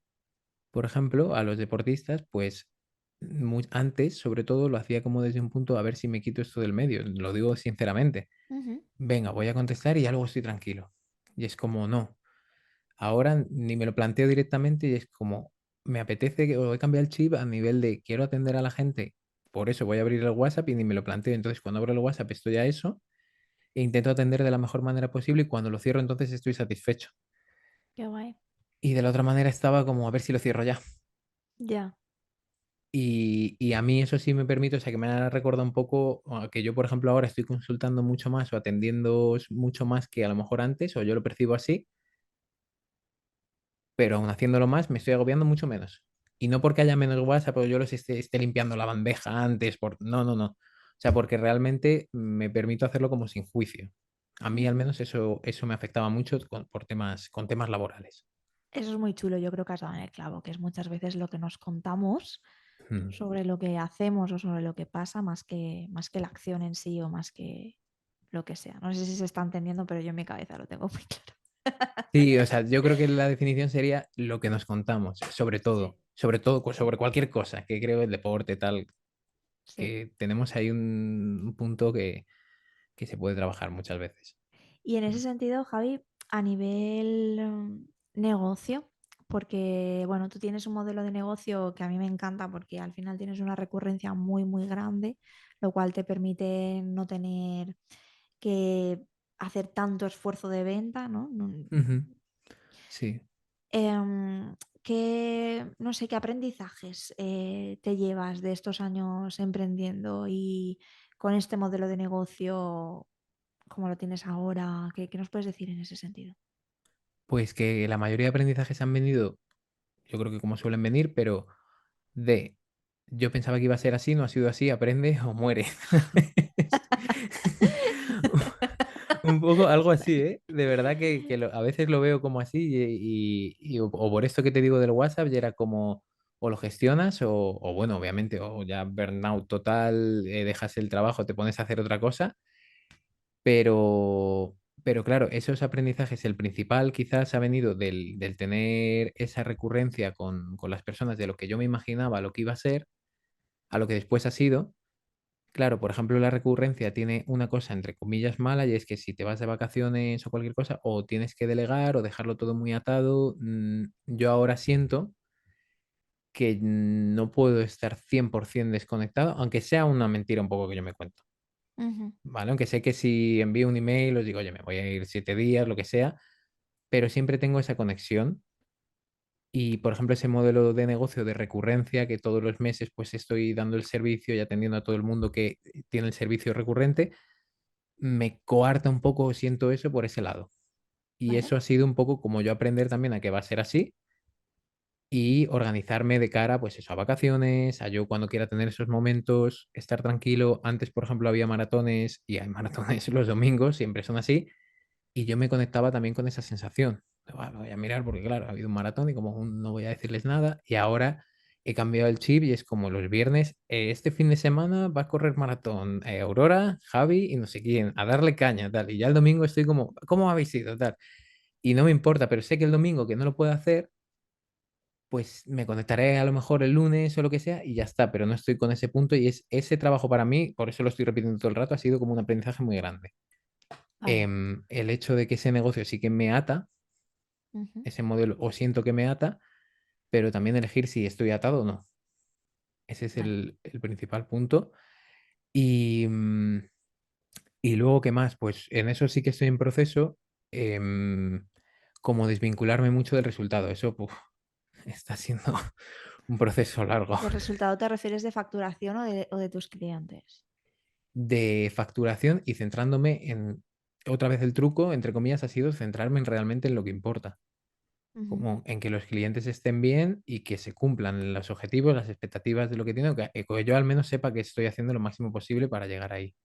por ejemplo, a los deportistas, pues antes, sobre todo, lo hacía como desde un punto a ver si me quito esto del medio, lo digo sinceramente. ujú. Venga, voy a contestar y ya luego estoy tranquilo. Y es como, no. Ahora ni me lo planteo directamente y es como, me apetece que o he cambiado el chip a nivel de quiero atender a la gente, por eso voy a abrir el WhatsApp y ni me lo planteo. Entonces, cuando abro el WhatsApp estoy a eso e intento atender de la mejor manera posible y cuando lo cierro entonces estoy satisfecho. Qué guay. Y de la otra manera estaba como a ver si lo cierro ya. Ya. Y a mí eso sí me permite, o sea, que me ha recordado un poco que yo, por ejemplo, ahora estoy consultando mucho más o atendiendo mucho más que a lo mejor antes, o yo lo percibo así, pero aún haciéndolo más me estoy agobiando mucho menos. Y no porque haya menos WhatsApp, pero yo esté limpiando la bandeja antes, no, no, no. O sea, porque realmente me permito hacerlo como sin juicio. A mí al Ujú. menos eso me afectaba mucho con temas laborales. Eso es muy chulo, yo creo que has dado en el clavo, que es muchas veces lo que nos contamos Mm. sobre lo que hacemos o sobre lo que pasa, más que la acción en sí o más que lo que sea. No sé si se está entendiendo, pero yo en mi cabeza lo tengo muy claro. Sí, o sea, yo creo que la definición sería lo que nos contamos, Sí, sobre todo, sí, sobre cualquier cosa, que creo el deporte, tal, sí. que tenemos ahí un punto que se puede trabajar muchas veces. Y en ese Mm. sentido, Javi, a nivel negocio, porque bueno, tú tienes un modelo de negocio que a mí me encanta porque al final tienes una recurrencia muy, muy grande, lo cual te permite no tener que hacer tanto esfuerzo de venta, ¿no? Ujú. Sí. No sé, qué aprendizajes te llevas de estos años emprendiendo y con este modelo de negocio, como lo tienes ahora? ¿Qué nos puedes decir en ese sentido? Pues que la mayoría de aprendizajes han venido, yo creo que como suelen venir, pero de yo pensaba que iba a ser así, no ha sido así, aprende o muere. Un poco algo así, ¿eh? De verdad que a veces lo veo como así o por esto que te digo del WhatsApp, ya era como o lo gestionas o bueno, obviamente, o ya burnout total, dejas el trabajo, te pones a hacer otra cosa, pero, pero claro, esos aprendizajes, el principal quizás ha venido del tener esa recurrencia con las personas de lo que yo me imaginaba lo que iba a ser, a lo que después ha sido. Claro, por ejemplo, la recurrencia tiene una cosa, entre comillas, mala, y es que si te vas de vacaciones o cualquier cosa, o tienes que delegar o dejarlo todo muy atado. Yo ahora siento que no puedo estar 100% desconectado, aunque sea una mentira un poco que yo me cuento, Ujú, ¿vale? Aunque sé que si envío un email os digo: "Oye, me voy a ir 7 días", lo que sea, pero siempre tengo esa conexión. Y, por ejemplo, ese modelo de negocio de recurrencia, que todos los meses, pues, estoy dando el servicio y atendiendo a todo el mundo que tiene el servicio recurrente, me coarta un poco, siento eso por ese lado. Y ¿vale? eso ha sido un poco como yo aprender también a que va a ser así y organizarme de cara, pues eso, a vacaciones, a yo cuando quiera tener esos momentos, estar tranquilo. Antes, por ejemplo, había maratones y hay maratones los domingos, siempre son así, y yo me conectaba también con esa sensación. Voy a mirar porque, claro, ha habido un maratón y como no voy a decirles nada. Y ahora he cambiado el chip y es como los viernes, este fin de semana va a correr maratón Aurora, Javi y no sé quién, a darle caña, tal. Y ya el domingo estoy como, ¿cómo habéis ido? Tal. Y no me importa, pero sé que el domingo que no lo puedo hacer, pues me conectaré a lo mejor el lunes o lo que sea y ya está, pero no estoy con ese punto y es ese trabajo para mí, por eso lo estoy repitiendo todo el rato, ha sido como un aprendizaje muy grande. Vale. El hecho de que ese negocio sí que me ata, Ujú, ese modelo, o siento que me ata, pero también elegir si estoy atado o no. Ese es vale. el principal punto. Y, y luego, ¿qué más? Pues en eso sí que estoy en proceso, em, como desvincularme mucho del resultado. Eso, está siendo un proceso largo. ¿De resultado te refieres de facturación o de tus clientes? De facturación y centrándome en, otra vez el truco, entre comillas, ha sido centrarme en realmente en lo que importa, Ujú. como en que los clientes estén bien y que se cumplan los objetivos, las expectativas de lo que tienen, que yo al menos sepa que estoy haciendo lo máximo posible para llegar ahí.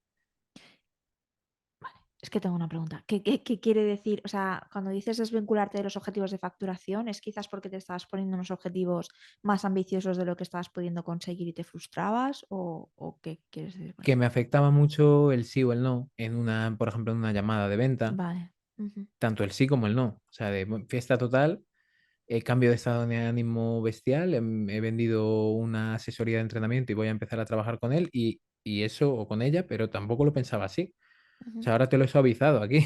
Vale, es que tengo una pregunta. ¿Qué quiere decir? O sea, cuando dices desvincularte de los objetivos de facturación, ¿es quizás porque te estabas poniendo unos objetivos más ambiciosos de lo que estabas pudiendo conseguir y te frustrabas? ¿O qué quieres decir con Que eso? me afectaba mucho el sí o el no en una, por ejemplo, en una llamada de venta, Vale. Ujú, tanto el sí como el no. O sea, de fiesta total, cambio de estado de ánimo bestial, he vendido una asesoría de entrenamiento y voy a empezar a trabajar con él y eso o con ella, pero tampoco lo pensaba así. O ujú, sea, ahora te lo he suavizado aquí.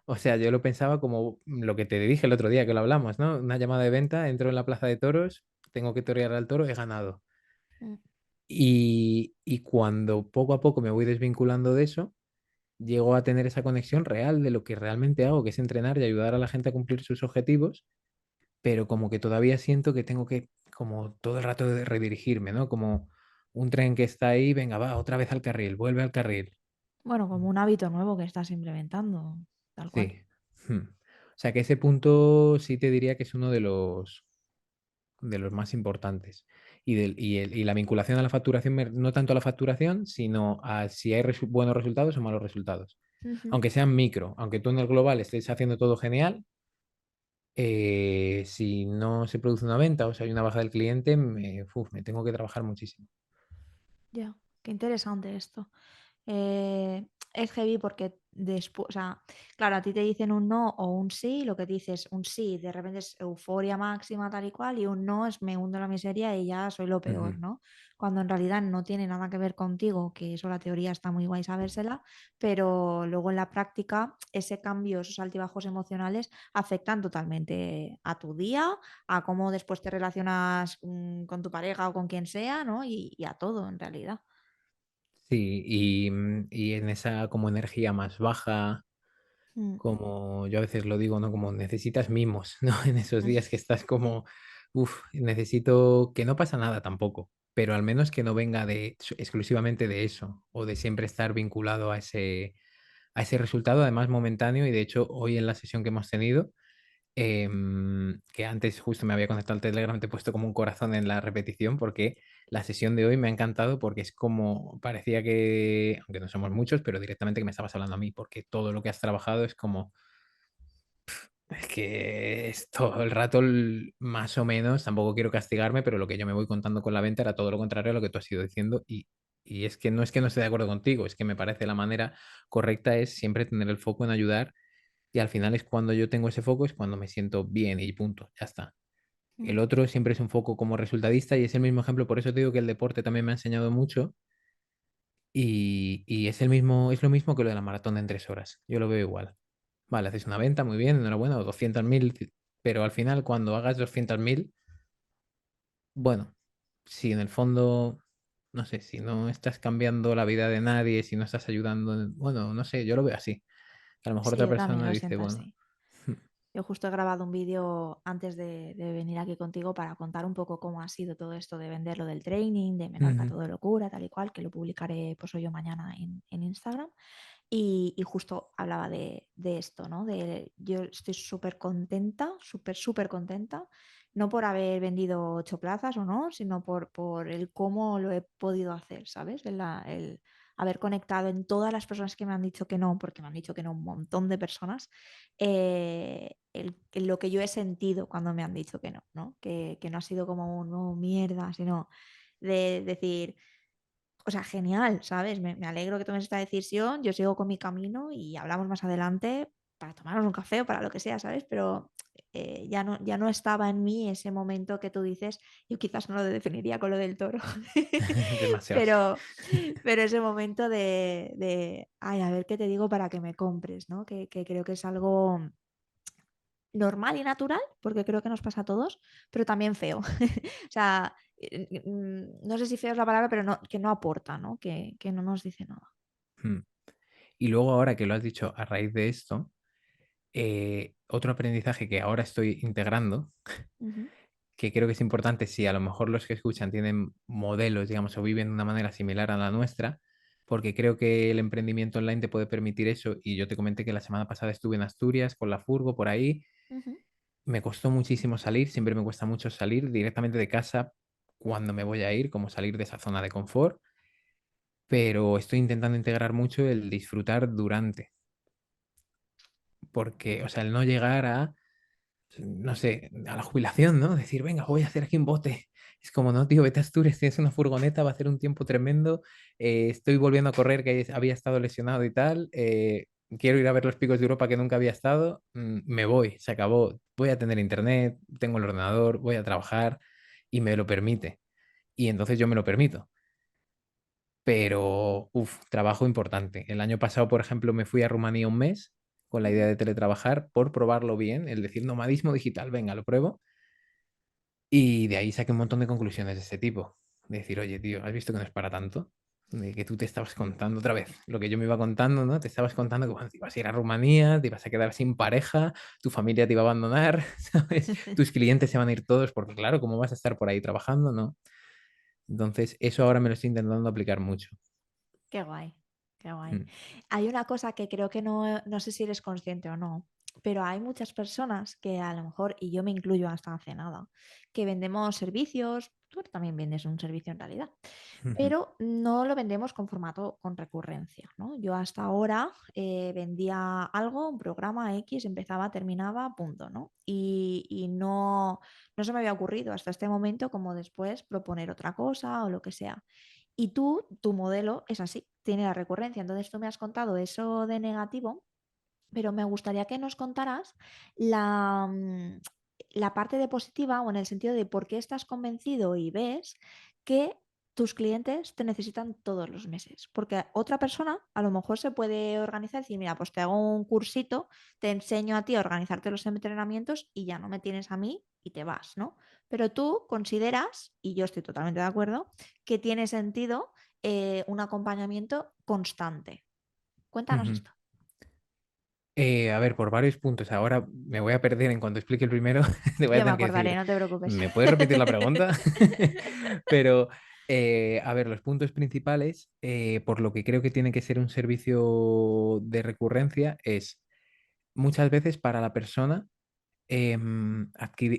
O sea, yo lo pensaba como lo que te dije el otro día que lo hablamos, ¿no? Una llamada de venta, entro en la plaza de toros, tengo que torear al toro, he ganado. mm. Y cuando poco a poco me voy desvinculando de eso, llego a tener esa conexión real de lo que realmente hago, que es entrenar y ayudar a la gente a cumplir sus objetivos, pero como que todavía siento que tengo que, como todo el rato de redirigirme, ¿no? Como un tren que está ahí, venga, va, otra vez al carril, vuelve al carril. Bueno, como un hábito nuevo que estás implementando, tal cual. Sí. O sea que ese punto sí te diría que es uno de los más importantes. Y la vinculación a la facturación, no tanto a la facturación, sino a si hay buenos resultados o malos resultados. Ujú. Aunque sean micro, aunque tú en el global estés haciendo todo genial, si no se produce una venta o si hay una baja del cliente, me tengo que trabajar muchísimo. Ya, qué interesante esto. Es heavy porque después, o sea, claro, a ti te dicen un no o un sí, lo que dices, un sí, de repente es euforia máxima tal y cual, y un no es me hundo en la miseria y ya soy lo peor, Ujú. ¿no? Cuando en realidad no tiene nada que ver contigo, que eso la teoría está muy guay sabérsela, pero luego en la práctica ese cambio, esos altibajos emocionales afectan totalmente a tu día, a cómo después te relacionas con tu pareja o con quien sea, ¿no? Y a todo en realidad. Sí, y en esa como energía más baja, Mm, como yo a veces lo digo, ¿no? Como necesitas mimos, ¿no? En esos mm. días que estás como, necesito que no pasa nada tampoco, pero al menos que no venga de exclusivamente de eso, o de siempre estar vinculado a ese resultado, además momentáneo. Y de hecho, hoy en la sesión que hemos tenido, que antes justo me había conectado al Telegram, te he puesto como un corazón en la repetición, porque la sesión de hoy me ha encantado, porque es como, parecía que, aunque no somos muchos, pero directamente que me estabas hablando a mí, porque todo lo que has trabajado es como, es que es todo el rato, más o menos, tampoco quiero castigarme, pero lo que yo me voy contando con la venta era todo lo contrario a lo que tú has ido diciendo. Y es que no esté de acuerdo contigo, es que me parece la manera correcta es siempre tener el foco en ayudar Y al final es cuando yo tengo ese foco, es cuando me siento bien y punto, ya está. El Ujú. otro siempre es un foco como resultadista y es el mismo ejemplo, por eso te digo que el deporte también me ha enseñado mucho y es el mismo, es lo mismo que lo de la maratón en 3 horas. Yo lo veo igual. Vale, haces una venta, muy bien, enhorabuena, o 200.000, pero al final cuando hagas 200.000, bueno, si en el fondo, no sé, si no estás cambiando la vida de nadie, si no estás ayudando, bueno, no sé, yo lo veo así. A lo mejor Sí, otra yo también persona lo dice, siento bueno, así. Yo justo he grabado un vídeo antes de venir aquí contigo para contar un poco cómo ha sido todo esto de vender lo del training, de Menorca ujú, todo de locura, tal y cual, que lo publicaré pues hoy o mañana en Instagram. Y justo hablaba de esto, ¿no? De yo estoy súper contenta, súper contenta, no por haber vendido 8 plazas o no, sino por el cómo lo he podido hacer, ¿sabes? El haber conectado en todas las personas que me han dicho que no, porque me han dicho que no un montón de personas, lo que yo he sentido cuando me han dicho que no, ¿no? Que no ha sido como un no, mierda, sino de decir, o sea, genial, ¿sabes? Me alegro que tomes esta decisión, yo sigo con mi camino y hablamos más adelante para tomarnos un café o para lo que sea, ¿sabes? Pero ya no estaba en mí ese momento que tú dices, yo quizás no lo definiría con lo del toro, demasiado. pero, pero ese momento ay, a ver qué te digo para que me compres, ¿no? Que creo que es algo normal y natural, porque creo que nos pasa a todos, pero también feo. O sea, no sé si feo es la palabra, pero no, que no aporta, ¿no? Que no nos dice nada. Mm. Y luego ahora que lo has dicho a raíz de esto, otro aprendizaje que ahora estoy integrando, Ujú, que creo que es importante si a lo mejor los que escuchan tienen modelos, digamos, o viven de una manera similar a la nuestra, porque creo que el emprendimiento online te puede permitir eso. Y yo te comenté que la semana pasada estuve en Asturias con la furgo por ahí. ujú. Me costó muchísimo salir, siempre me cuesta mucho salir directamente de casa cuando me voy a ir, como salir de esa zona de confort, pero estoy intentando integrar mucho el disfrutar durante, porque, o sea, el no llegar a, no sé, a la jubilación, ¿no? Decir, venga, voy a hacer aquí un bote. Es como, no, tío, vete a Asturias, tienes una furgoneta, va a hacer un tiempo tremendo, estoy volviendo a correr, que había estado lesionado y tal, quiero ir a ver los picos de Europa que nunca había estado, me voy, se acabó, voy a tener internet, tengo el ordenador, voy a trabajar y me lo permite. Y entonces yo me lo permito. Pero, uff, trabajo importante. El año pasado, por ejemplo, me fui a Rumanía un mes con la idea Ujú. de teletrabajar por probarlo bien, el decir nomadismo digital, venga, lo pruebo. Y de ahí saqué un montón de conclusiones de ese tipo. De decir, oye, tío, ¿has visto que no es para tanto? De que tú te estabas contando otra vez lo que yo me iba contando, ¿no? Te estabas contando que bueno, te ibas a ir a Rumanía, te ibas a quedar sin pareja, tu familia te iba a abandonar, ¿sabes? Tus clientes se van a ir todos porque, claro, ¿cómo vas a estar por ahí trabajando, no? Entonces, eso ahora me lo estoy intentando aplicar mucho. Qué guay, qué guay. Mm, Hay una cosa que creo que no sé si eres consciente o no, pero hay muchas personas que a lo mejor, y yo me incluyo hasta hace nada, que vendemos servicios, tú también vendes un servicio en realidad, ujú, pero no lo vendemos con formato con recurrencia, ¿no? Yo hasta ahora vendía algo, un programa X, empezaba, terminaba, punto, ¿no? Y no se me había ocurrido hasta este momento como después proponer otra cosa o lo que sea. Y tú, tu modelo es así, tiene la recurrencia. Entonces tú me has contado eso de negativo, pero me gustaría que nos contaras la, la parte de positiva o en el sentido de por qué estás convencido y ves que tus clientes te necesitan todos los meses. Porque otra persona a lo mejor se puede organizar y decir, mira, pues te hago un cursito, te enseño a ti a organizarte los entrenamientos y ya no me tienes a mí y te vas, ¿no? Pero tú consideras, y yo estoy totalmente de acuerdo, que tiene sentido un acompañamiento constante. Cuéntanos ujú. esto. A ver, por varios puntos. Ahora me voy a perder en cuanto explique el primero. Te voy a Yo me tener que acordaré, decir, no te preocupes. ¿me puedes repetir la pregunta? Pero, a ver, los puntos principales, por lo que creo que tiene que ser un servicio de recurrencia, es muchas veces para la persona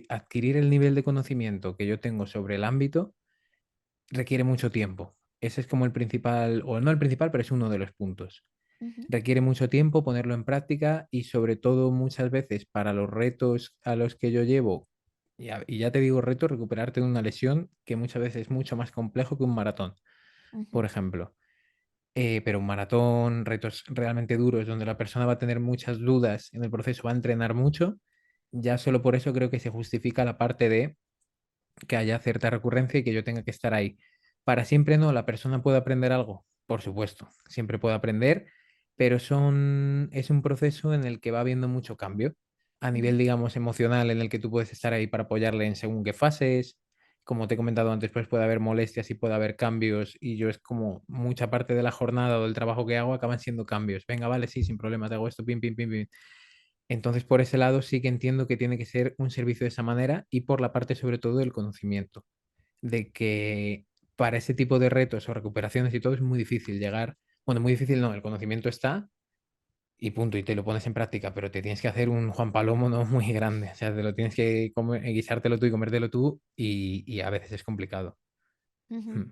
adquirir el nivel de conocimiento que yo tengo sobre el ámbito requiere mucho tiempo. Ese es como el principal, o no el principal, pero es uno de los puntos. Ujú, Requiere mucho tiempo ponerlo en práctica y sobre todo muchas veces para los retos a los que yo llevo, y ya te digo reto, recuperarte de una lesión que muchas veces es mucho más complejo que un maratón, ujú, por ejemplo. pero un maratón, retos realmente duros, donde la persona va a tener muchas dudas en el proceso, va a entrenar mucho, ya solo por eso creo que se justifica la parte de que haya cierta recurrencia y que yo tenga que estar ahí. Para siempre no, la persona puede aprender algo, por supuesto, siempre puede aprender, pero es un proceso en el que va habiendo mucho cambio a nivel, Ujú, digamos, emocional, en el que tú puedes estar ahí para apoyarle en según qué fases. Como te he comentado antes, pues puede haber molestias y puede haber cambios, y yo es como mucha parte de la jornada o del trabajo que hago acaban siendo cambios. Venga, vale, sí, sin problema, te hago esto, pim, pim, pim, pim. Entonces, por ese lado sí que entiendo que tiene que ser un servicio de esa manera y por la parte sobre todo del conocimiento, de que para ese tipo de retos o recuperaciones y todo es muy difícil llegar, bueno, muy difícil no, el conocimiento está y punto, y te lo pones en práctica, pero te tienes que hacer un Juan Palomo no muy grande, o sea, te lo tienes que guisártelo tú y comértelo tú y a veces es complicado. ujú. Mm.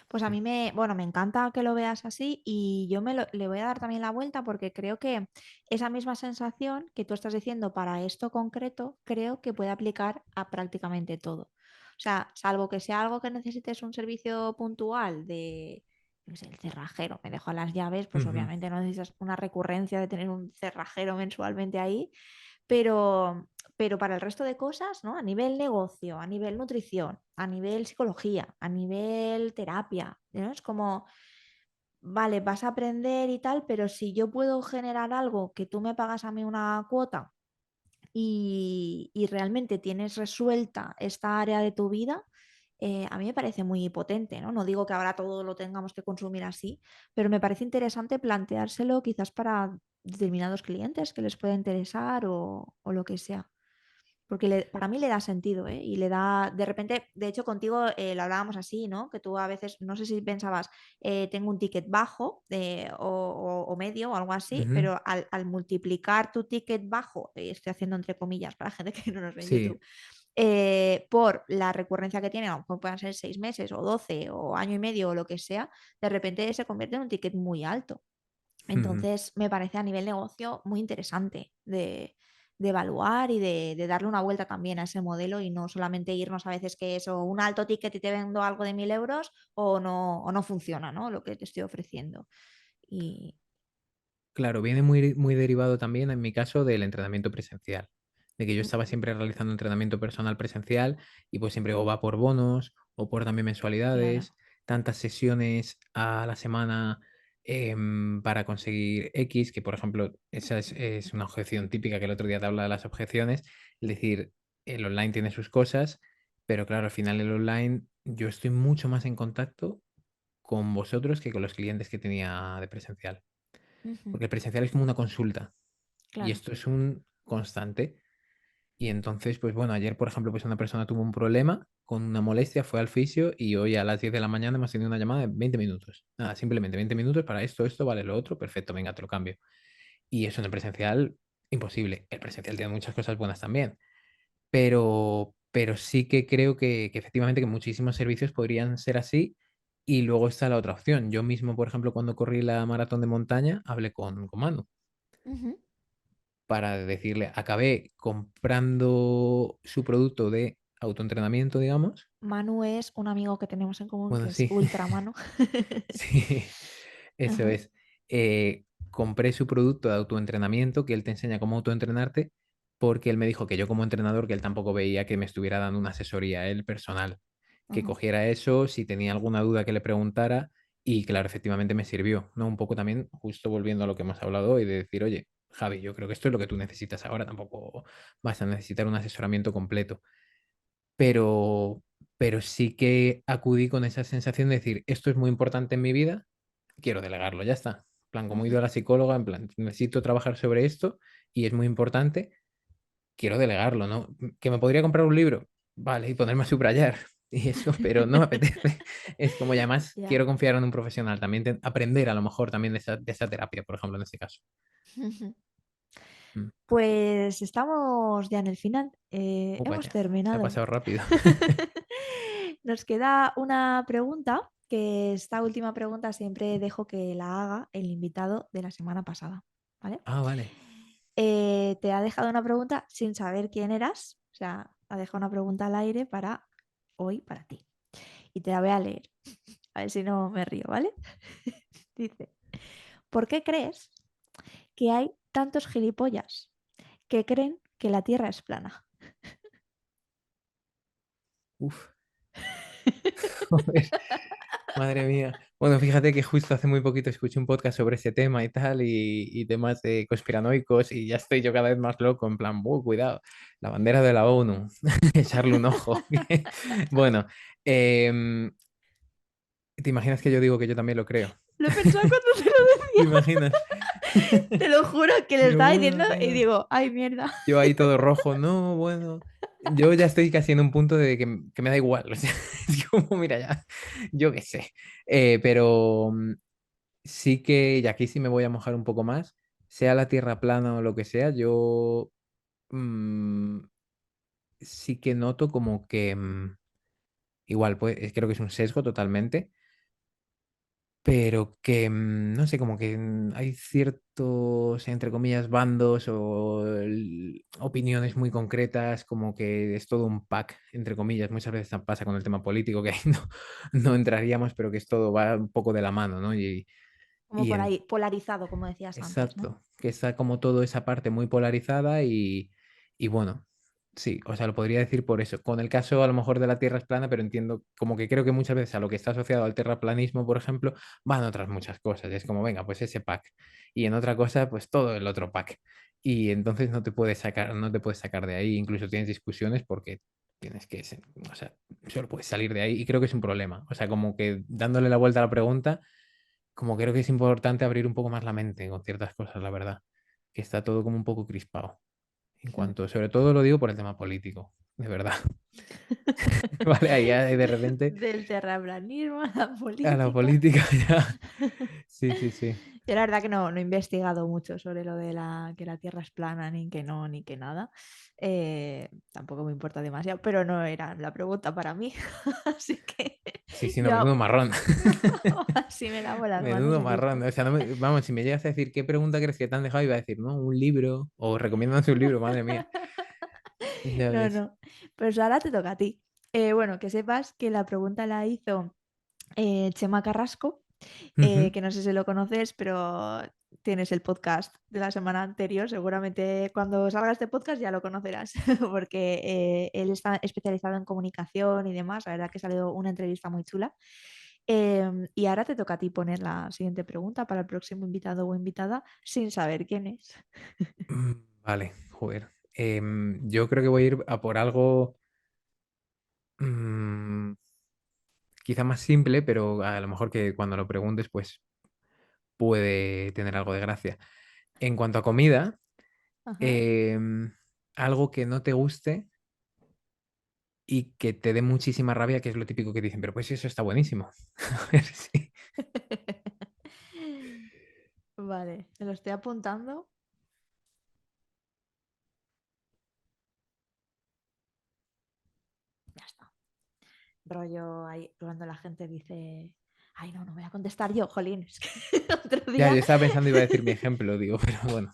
Pues a Sí. mí bueno, me encanta que lo veas así y yo le voy a dar también la vuelta porque creo que esa misma sensación que tú estás diciendo para esto concreto, creo que puede aplicar a prácticamente todo. O sea, salvo que sea algo que necesites un servicio puntual de, yo qué sé, el cerrajero, me dejo las llaves, pues Ujú. obviamente no necesitas una recurrencia de tener un cerrajero mensualmente ahí, pero para el resto de cosas, ¿no? A nivel negocio, a nivel nutrición, a nivel psicología, a nivel terapia, ¿no? Es como, vale, vas a aprender y tal, pero si yo puedo generar algo que tú me pagas a mí una cuota y realmente tienes resuelta esta área de tu vida, a mí me parece muy potente, ¿no? No digo que ahora todo lo tengamos que consumir así, pero me parece interesante planteárselo quizás para determinados clientes que les pueda interesar o lo que sea. Porque para mí le da sentido, ¿eh? Y le da, de repente, de hecho contigo lo hablábamos así, ¿no? Que tú a veces, no sé si pensabas, tengo un ticket bajo o medio o algo así, Ujú. pero al multiplicar tu ticket bajo, estoy haciendo entre comillas para la gente que no nos ve en Sí. YouTube, por la recurrencia que tiene, aunque puedan ser 6 meses o 12 o año y medio o lo que sea, de repente se convierte en un ticket muy alto. Ujú. Entonces, me parece a nivel negocio muy interesante de evaluar y de darle una vuelta también a ese modelo y no solamente irnos a veces que es o un alto ticket y te vendo algo de 1.000 euros o no funciona, ¿no? Lo que te estoy ofreciendo. Y Claro, viene muy, muy derivado también, en mi caso, del entrenamiento presencial. De que yo estaba Ujú, siempre realizando entrenamiento personal presencial y pues siempre o va por bonos o por también claro. mensualidades, tantas sesiones a la semana para conseguir X, que por ejemplo, esa es una objeción típica que el otro día te habla de las objeciones, es decir, el online tiene sus cosas, pero claro, al final el online yo estoy mucho más en contacto con vosotros que con los clientes que tenía de presencial. Ujú, Porque el presencial es como una consulta y claro. esto es un constante. Y entonces, pues bueno, ayer, por ejemplo, pues una persona tuvo un problema con una molestia, fue al fisio y hoy a las 10 de la mañana hemos tenido una llamada de 20 minutos. Nada, simplemente 20 minutos para esto, vale, lo otro, perfecto, venga, te lo cambio. Y eso en el presencial, imposible. El presencial tiene muchas cosas buenas también, pero sí que creo que efectivamente que muchísimos servicios podrían ser así. Y luego está la otra opción. Yo mismo, por ejemplo, cuando corrí la maratón de montaña, hablé con Manu Ujú. para decirle, acabé comprando su producto de autoentrenamiento, digamos. Manu es un amigo que tenemos en común que Bueno, es sí, ultra Manu. sí, eso Ajá, es. Compré su producto de autoentrenamiento, que él te enseña cómo autoentrenarte, porque él me dijo que yo como entrenador, que él tampoco veía que me estuviera dando una asesoría a él personal, que ajá, cogiera eso, si tenía alguna duda que le preguntara, y claro, efectivamente me sirvió, ¿no? Un poco también, justo volviendo a lo que hemos hablado hoy, de decir, oye, Javi, yo creo que esto es lo que tú necesitas ahora, tampoco vas a necesitar un asesoramiento completo. Pero, pero sí que acudí con esa sensación de decir, esto es muy importante en mi vida, quiero delegarlo, ya está. En plan, como he ido ujú. a la psicóloga, en plan, necesito trabajar sobre esto y es muy importante, quiero delegarlo, ¿no? ¿Que me podría comprar un libro? Vale, y ponerme a subrayar y eso, pero no me apetece. Es como, y además Ya. quiero confiar en un profesional, también aprender a lo mejor también de esa terapia, por ejemplo, en este caso. Ujú. Mm. Pues estamos ya en el final. Hemos Vaya, se ha terminado. pasado rápido. Nos queda una pregunta, que esta última pregunta siempre dejo que la haga el invitado de la semana pasada, ¿vale? Ah, vale. Te ha dejado una pregunta sin saber quién eras, o sea, ha dejado una pregunta al aire para hoy, para ti. Y te la voy a leer, a ver si no me río, ¿vale? Dice, ¿por qué crees que hay tantos gilipollas que creen que la Tierra es plana? Uf, joder, madre mía. Bueno, fíjate que justo hace muy poquito escuché un podcast sobre ese tema y tal, y temas de conspiranoicos, y ya estoy yo cada vez más loco, en plan, cuidado, la bandera de la ONU, echarle un ojo. Bueno, em, ¿te imaginas que yo digo que yo también lo creo? Lo he pensado cuando te lo ¿Te decía. imaginas? Te lo juro que le Digo, estaba diciendo bueno, y tío. digo, ay, mierda. Yo ahí todo rojo, no, bueno. Yo ya estoy casi en un punto de que me da igual. O sea, es como, mira, ya, yo qué sé. Pero sí que, y aquí sí me voy a mojar un poco más, sea la tierra plana o lo que sea, yo mm, sí que noto como que, igual, pues creo que es un sesgo totalmente, pero que, no sé, como que hay ciertos, entre comillas, bandos o opiniones muy concretas, como que es todo un pack, entre comillas. Muchas veces pasa con el tema político, que ahí no entraríamos, pero que es todo va un poco de la mano, ¿no? Como Y por en, ahí, polarizado, como decías antes, ¿no? Exacto, que está como toda esa parte muy polarizada y bueno, sí, o sea, lo podría decir por eso. Con el caso a lo mejor de la Tierra es plana, pero entiendo, como que creo que muchas veces a lo que está asociado al terraplanismo, por ejemplo, van otras muchas cosas. Es como, venga, pues ese pack. Y en otra cosa, pues todo el otro pack. Y entonces no te puedes sacar de ahí, incluso tienes discusiones porque tienes que, o sea, solo puedes salir de ahí y creo que es un problema. O sea, como que dándole la vuelta a la pregunta como creo que es importante abrir un poco más la mente con ciertas cosas, la verdad, que está todo como un poco crispado. En cuanto, sobre todo lo digo por el tema político, de verdad. Vale, ahí ya de repente Del terraplanismo a la a la política. política ya. Sí, sí, sí. Yo la verdad que no he investigado mucho sobre lo de que la Tierra es plana, ni que no, ni que nada. Tampoco me importa demasiado, pero no era la pregunta para mí. Así que Sí, sí, no, menudo yo marrón. así me lavo las manos Menudo y marrón. listo. O sea, vamos, si me llegas a decir qué pregunta crees que te han dejado, iba a decir, no, un libro, o recomiéndame un libro, madre mía. Ya No, ves. no. Pues ahora te toca a ti. Bueno, que sepas que la pregunta la hizo Chema Carrasco, Ujú. que no sé si lo conoces, pero tienes el podcast de la semana anterior. Seguramente cuando salga este podcast ya lo conocerás, porque él está especializado en comunicación y demás. La verdad que salió una entrevista muy chula. Y ahora te toca a ti poner la siguiente pregunta para el próximo invitado o invitada sin saber quién es. Vale, joder. Yo creo que voy a ir a por algo. mm, Quizá más simple, pero a lo mejor que cuando lo preguntes, pues puede tener algo de gracia. En cuanto a comida, Ajá. em, algo que no te guste y que te dé muchísima rabia, que es lo típico que dicen, pero pues eso está buenísimo. A ver si- Vale, me lo estoy apuntando. Ya está. Rollo ahí cuando la gente dice, ay, no, no voy a contestar yo, jolín, es que otro Ya, yo día, estaba pensando, iba a decir mi ejemplo, digo, pero bueno.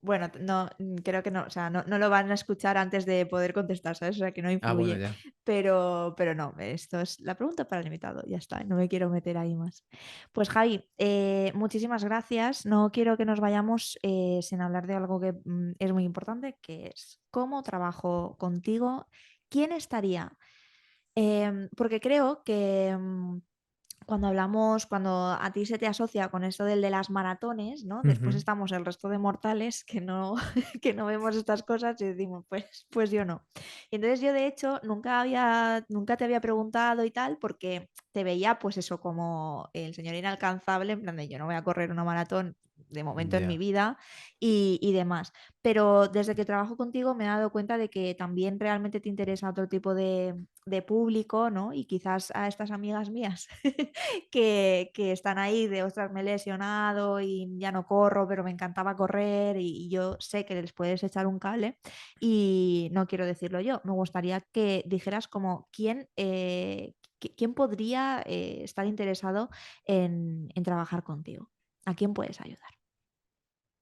bueno, no, creo que no, o sea, no lo van a escuchar antes de poder contestar, ¿sabes? O sea, que no Ah, bueno, influye, ya. pero no, esto es la pregunta para el invitado, ya está, no me quiero meter ahí más. Pues Javi, muchísimas gracias, no quiero que nos vayamos sin hablar de algo que es muy importante, que es cómo trabajo contigo, quién estaría. Porque creo que cuando hablamos, cuando a ti se te asocia con esto del de las maratones, ¿no? Después Ujú. estamos el resto de mortales que no, que no vemos estas cosas y decimos, pues yo no. Y entonces yo de hecho nunca te había preguntado y tal, porque te veía pues eso como el señor inalcanzable, en plan de yo no voy a correr una maratón de momento en mi Ya. vida y demás. Pero desde que trabajo contigo me he dado cuenta de que también realmente te interesa otro tipo de público, ¿no? Y quizás a estas amigas mías que están ahí de, ostras, me he lesionado y ya no corro, pero me encantaba correr y yo sé que les puedes echar un cable y no quiero decirlo yo. Me gustaría que dijeras como quién podría estar interesado en trabajar contigo. ¿A quién puedes ayudar?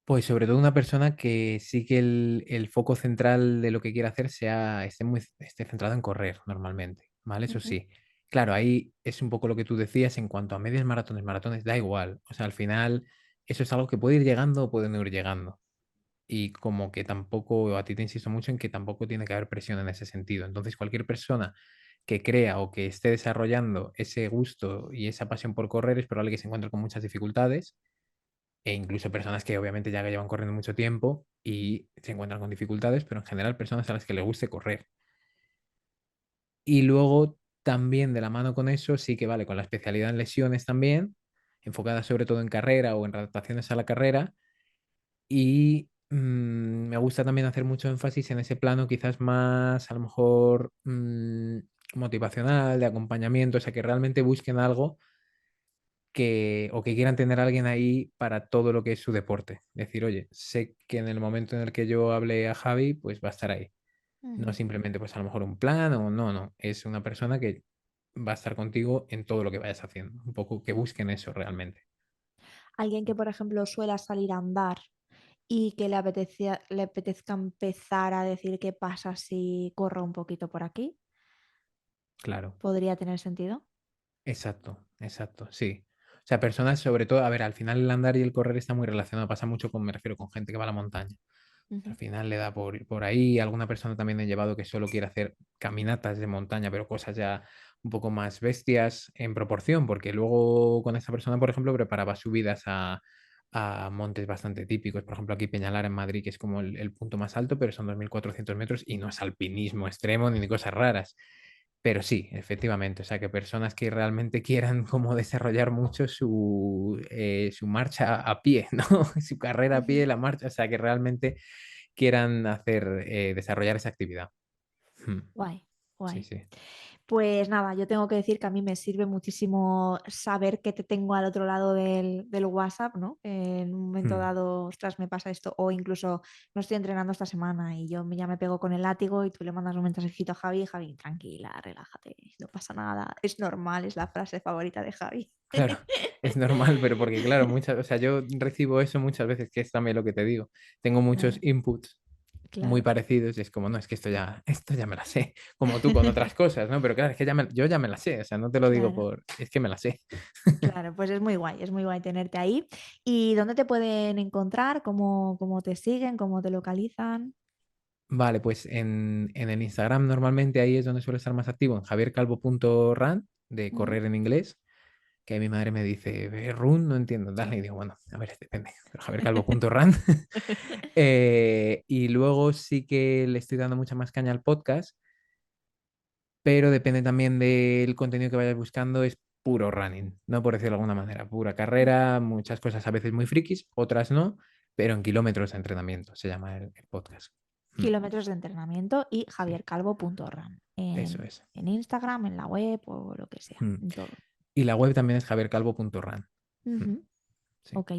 Pues sobre todo una persona que sí que el foco central de lo que quiere hacer esté centrado en correr normalmente, ¿vale? Eso Ujú. sí. claro, ahí es un poco lo que tú decías en cuanto a medias maratones, maratones, da igual. O sea, al final eso es algo que puede ir llegando o puede no ir llegando. Y como que tampoco, a ti te insisto mucho en que tampoco tiene que haber presión en ese sentido. Entonces, cualquier persona que crea o que esté desarrollando ese gusto y esa pasión por correr es probable que se encuentre con muchas dificultades e incluso personas que obviamente ya llevan corriendo mucho tiempo y se encuentran con dificultades, pero en general personas a las que les guste correr. Y luego también de la mano con eso, sí que vale, con la especialidad en lesiones también, enfocada sobre todo en carrera o en adaptaciones a la carrera. Y me gusta también hacer mucho énfasis en ese plano, quizás más a lo mejor motivacional, de acompañamiento, o sea, que realmente busquen algo que, o que quieran tener a alguien ahí para todo lo que es su deporte. Decir, oye, sé que en el momento en el que yo hable a Javi, pues va a estar ahí. No Ujú. simplemente, pues a lo mejor un plan o no, no. Es una persona que va a estar contigo en todo lo que vayas haciendo. Un poco que busquen eso realmente. Alguien que, por ejemplo, suela salir a andar y que le apetezca empezar a decir qué pasa si corro un poquito por aquí, Claro. podría tener sentido. Exacto, exacto, sí. O sea, personas sobre todo, a ver, al final el andar y el correr está muy relacionado, pasa mucho con, me refiero, con gente que va a la montaña. Al Ujú. final le da por ir por ahí. Alguna persona también he llevado que solo quiere hacer caminatas de montaña, pero cosas ya un poco más bestias en proporción, porque luego con esa persona, por ejemplo, preparaba subidas a montes bastante típicos. Por ejemplo, aquí Peñalara en Madrid, que es como el punto más alto, pero son 2.400 metros y no es alpinismo extremo ni cosas raras. Pero sí, efectivamente, o sea, que personas que realmente quieran como desarrollar mucho su marcha a pie, ¿no? Su carrera a pie, Ujú. la marcha, o sea, que realmente quieran hacer, desarrollar esa actividad. Mm, Guay, sí, guay. sí. Pues nada, yo tengo que decir que a mí me sirve muchísimo saber que te tengo al otro lado del WhatsApp, ¿no? En un momento Mm, dado, ostras, me pasa esto, o incluso no estoy entrenando esta semana y ya me pego con el látigo y tú le mandas un mensajito a Javi, Javi, tranquila, relájate, no pasa nada, es normal, es la frase favorita de Javi. claro, es normal, pero porque claro, muchas, o sea, yo recibo eso muchas veces, que es también lo que te digo. Tengo muchos Claro, inputs muy claro. parecidos y es como, no, es que esto ya me la sé, como tú con otras cosas, ¿no? Pero claro, es que yo ya me la sé, o sea, no te lo digo Claro, por, es que me la sé. claro, pues es muy guay tenerte ahí. ¿Y dónde te pueden encontrar? ¿Cómo te siguen? ¿Cómo te localizan? Vale, pues en el Instagram normalmente ahí es donde suelo estar más activo, en javiercalvo.run, de Ujú. correr en inglés, que mi madre me dice, run, no entiendo, dale, y digo, bueno, a ver, depende, pero javiercalvo.run. Y luego sí que le estoy dando mucha más caña al podcast, pero depende también del contenido que vayas buscando, es puro running, no por decirlo de alguna manera, pura carrera, muchas cosas a veces muy frikis, otras no, pero en kilómetros de entrenamiento se llama el podcast. Mm, Kilómetros de entrenamiento y sí, javiercalvo.run eso es. en Instagram, en la web o lo que sea, Mm. en todo. Y la web también es javiercalvo.run. Mm, Ujú. sí. Ok,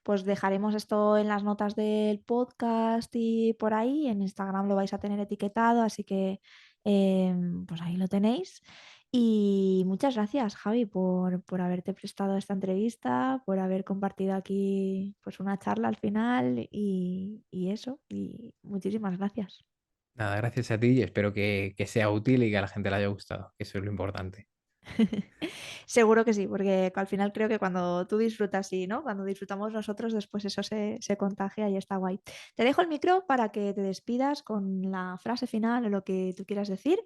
pues dejaremos esto en las notas del podcast y por ahí. En Instagram lo vais a tener etiquetado, así que pues ahí lo tenéis. Y muchas gracias, Javi, por haberte prestado esta entrevista, por haber compartido aquí pues una charla al final y eso. Y muchísimas gracias. Nada, gracias a ti y espero que sea útil y que a la gente le haya gustado, que eso es lo importante. Seguro que sí, porque al final creo que cuando tú disfrutas y ¿no? Cuando disfrutamos nosotros, después eso se contagia y está guay. Te dejo el micro para que te despidas con la frase final o lo que tú quieras decir.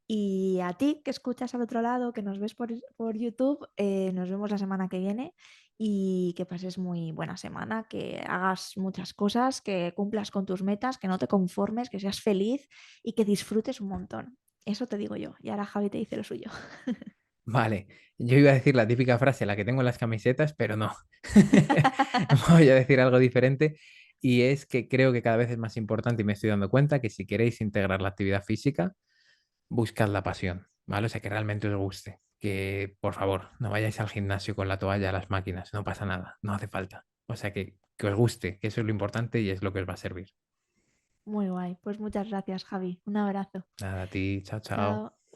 Y a ti que escuchas al otro lado, que nos ves por YouTube, nos vemos la semana que viene y que pases muy buena semana, que hagas muchas cosas, que cumplas con tus metas, que no te conformes, que seas feliz y que disfrutes un montón. Eso te digo yo. Y ahora Javi te dice lo suyo. Vale, yo iba a decir la típica frase, la que tengo en las camisetas, pero no. Voy a decir algo diferente y es que creo que cada vez es más importante y me estoy dando cuenta que si queréis integrar la actividad física, buscad la pasión, ¿vale? O sea, que realmente os guste. Que, por favor, no vayáis al gimnasio con la toalla a las máquinas, no pasa nada, no hace falta. O sea, que os guste, que eso es lo importante y es lo que os va a servir. Muy guay. Pues muchas gracias, Javi. Un abrazo. Nada, a ti, chao, chao. Chao.